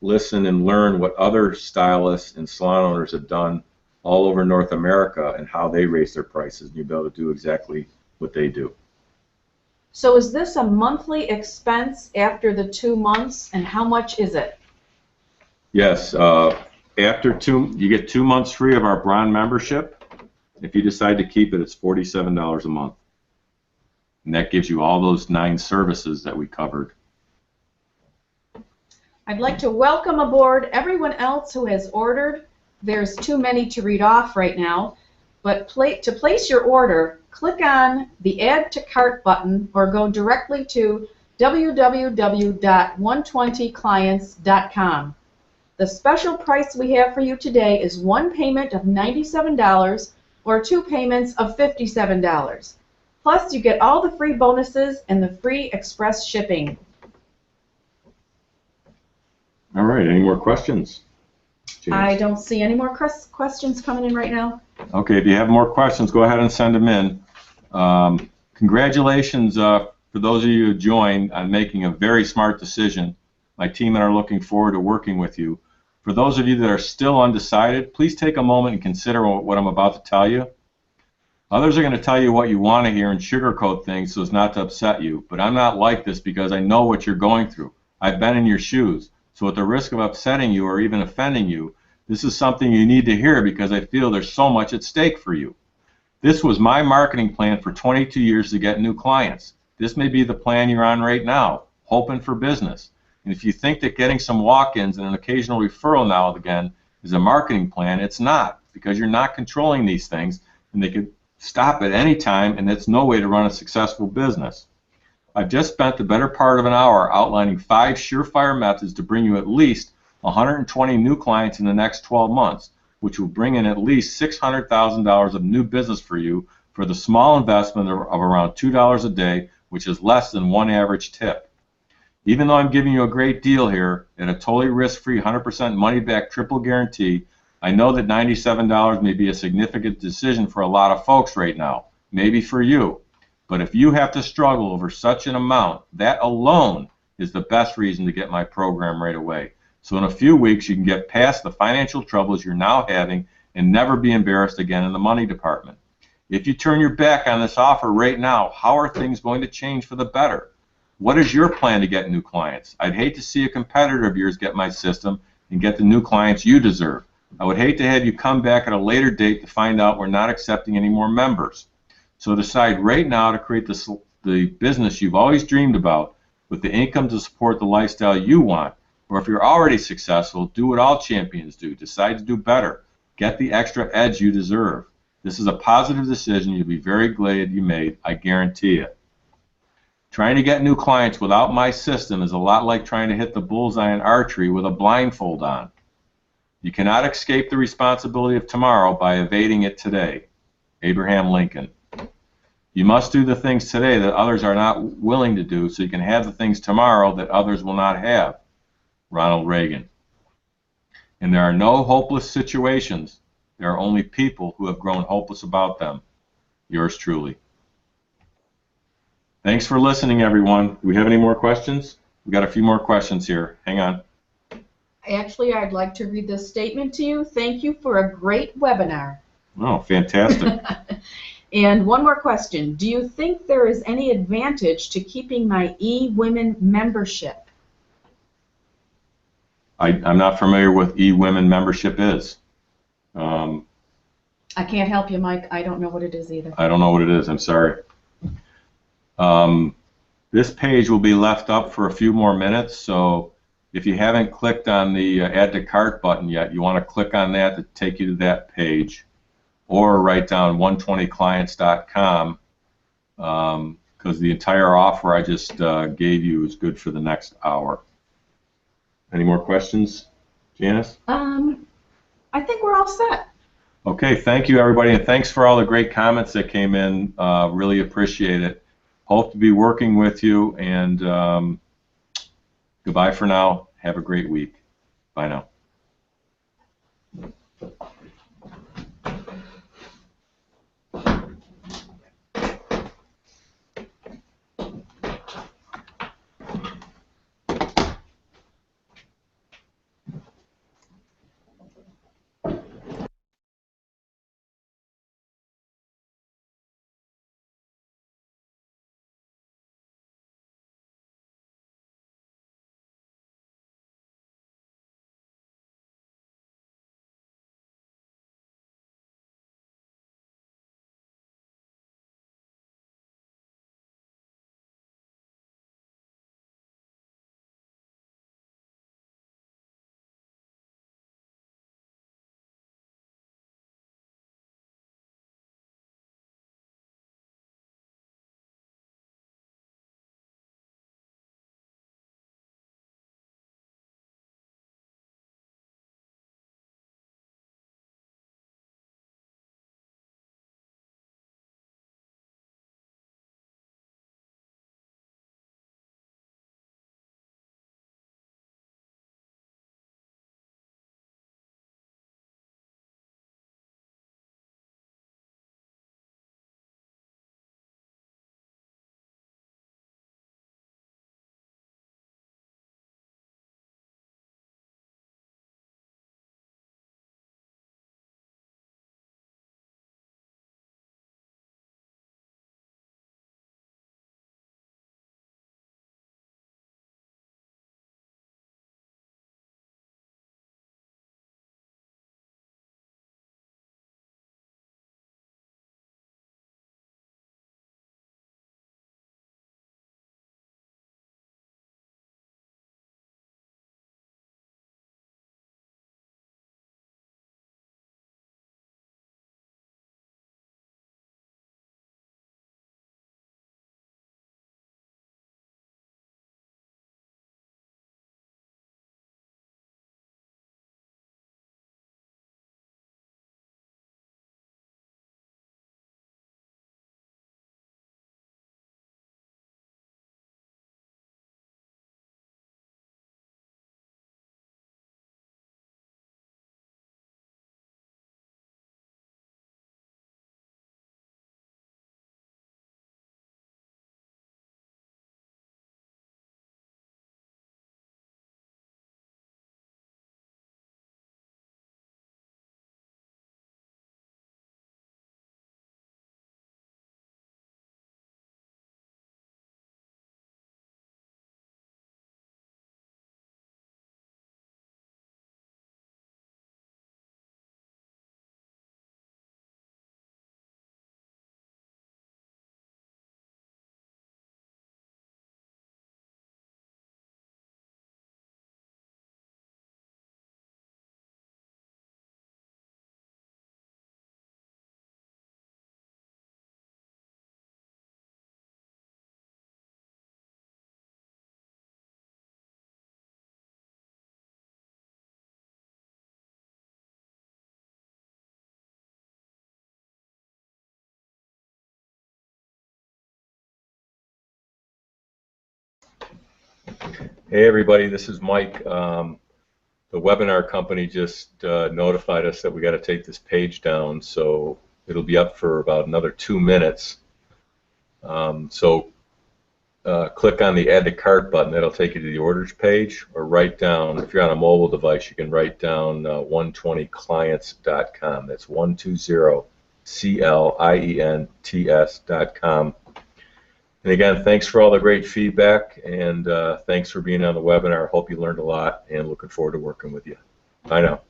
listen and learn what other stylists and salon owners have done all over North America and how they raise their prices. And you'll be able to do exactly what they do. So is this a monthly expense after the 2 months, and how much is it? Yes, you get 2 months free of our Bronze membership. If you decide to keep it, it's $47 a month. And that gives you all those 9 services that we covered. I'd like to welcome aboard everyone else who has ordered. There's too many to read off right now, but to place your order, click on the Add to Cart button or go directly to www.120clients.com. The special price we have for you today is 1 payment of $97 or 2 payments of $57. Plus, you get all the free bonuses and the free express shipping. All right, any more questions? James? I don't see any more questions coming in right now. Okay, if you have more questions, go ahead and send them in. Congratulations for those of you who joined on making a very smart decision. My team and I are looking forward to working with you. For those of you that are still undecided, please take a moment and consider what I'm about to tell you. Others are going to tell you what you want to hear and sugarcoat things so as not to upset you, but I'm not like this because I know what you're going through. I've been in your shoes, so at the risk of upsetting you or even offending you, this is something you need to hear because I feel there's so much at stake for you. This was my marketing plan for 22 years to get new clients. This may be the plan you're on right now, hoping for business. And if you think that getting some walk-ins and an occasional referral now and again is a marketing plan, it's not, because you're not controlling these things, and they could stop at any time, and that's no way to run a successful business. I've just spent the better part of an hour outlining 5 surefire methods to bring you at least 120 new clients in the next 12 months, which will bring in at least $600,000 of new business for you for the small investment of around $2 a day, which is less than 1 average tip. Even though I'm giving you a great deal here at a totally risk-free 100% money-back triple guarantee, I know that $97 may be a significant decision for a lot of folks right now, maybe for you. But if you have to struggle over such an amount, that alone is the best reason to get my program right away. So in a few weeks, you can get past the financial troubles you're now having and never be embarrassed again in the money department. If you turn your back on this offer right now, how are things going to change for the better? What is your plan to get new clients? I'd hate to see a competitor of yours get my system and get the new clients you deserve. I would hate to have you come back at a later date to find out we're not accepting any more members. So decide right now to create the business you've always dreamed about with the income to support the lifestyle you want. Or if you're already successful, do what all champions do. Decide to do better. Get the extra edge you deserve. This is a positive decision you'll be very glad you made, I guarantee it. Trying to get new clients without my system is a lot like trying to hit the bullseye in archery with a blindfold on. You cannot escape the responsibility of tomorrow by evading it today. Abraham Lincoln. You must do the things today that others are not willing to do so you can have the things tomorrow that others will not have. Ronald Reagan. And there are no hopeless situations. There are only people who have grown hopeless about them. Yours truly. Thanks for listening, everyone. Do we have any more questions? We've got a few more questions here. Hang on. Actually, I'd like to read this statement to you. Thank you for a great webinar. Oh, fantastic. And one more question. Do you think there is any advantage to keeping my eWomen membership? I'm not familiar with eWomen membership is. I can't help you, Mike. I don't know what it is either. I don't know what it is. I'm sorry. This page will be left up for a few more minutes, so if you haven't clicked on the Add to Cart button yet, you want to click on that to take you to that page, or write down 120clients.com, because the entire offer I just gave you is good for the next hour. Any more questions, Janice? I think we're all set. Okay, thank you, everybody, and thanks for all the great comments that came in. Really appreciate it. Hope to be working with you, and goodbye for now. Have a great week. Bye now. Hey everybody, this is Mike. The webinar company just notified us that we got to take this page down, so it'll be up for about another 2 minutes. Click on the Add to Cart button. That'll take you to the orders page, or write down, if you're on a mobile device, you can write down 120clients.com. That's 120clients.com. And again, thanks for all the great feedback, and thanks for being on the webinar. Hope you learned a lot, and looking forward to working with you. Bye now.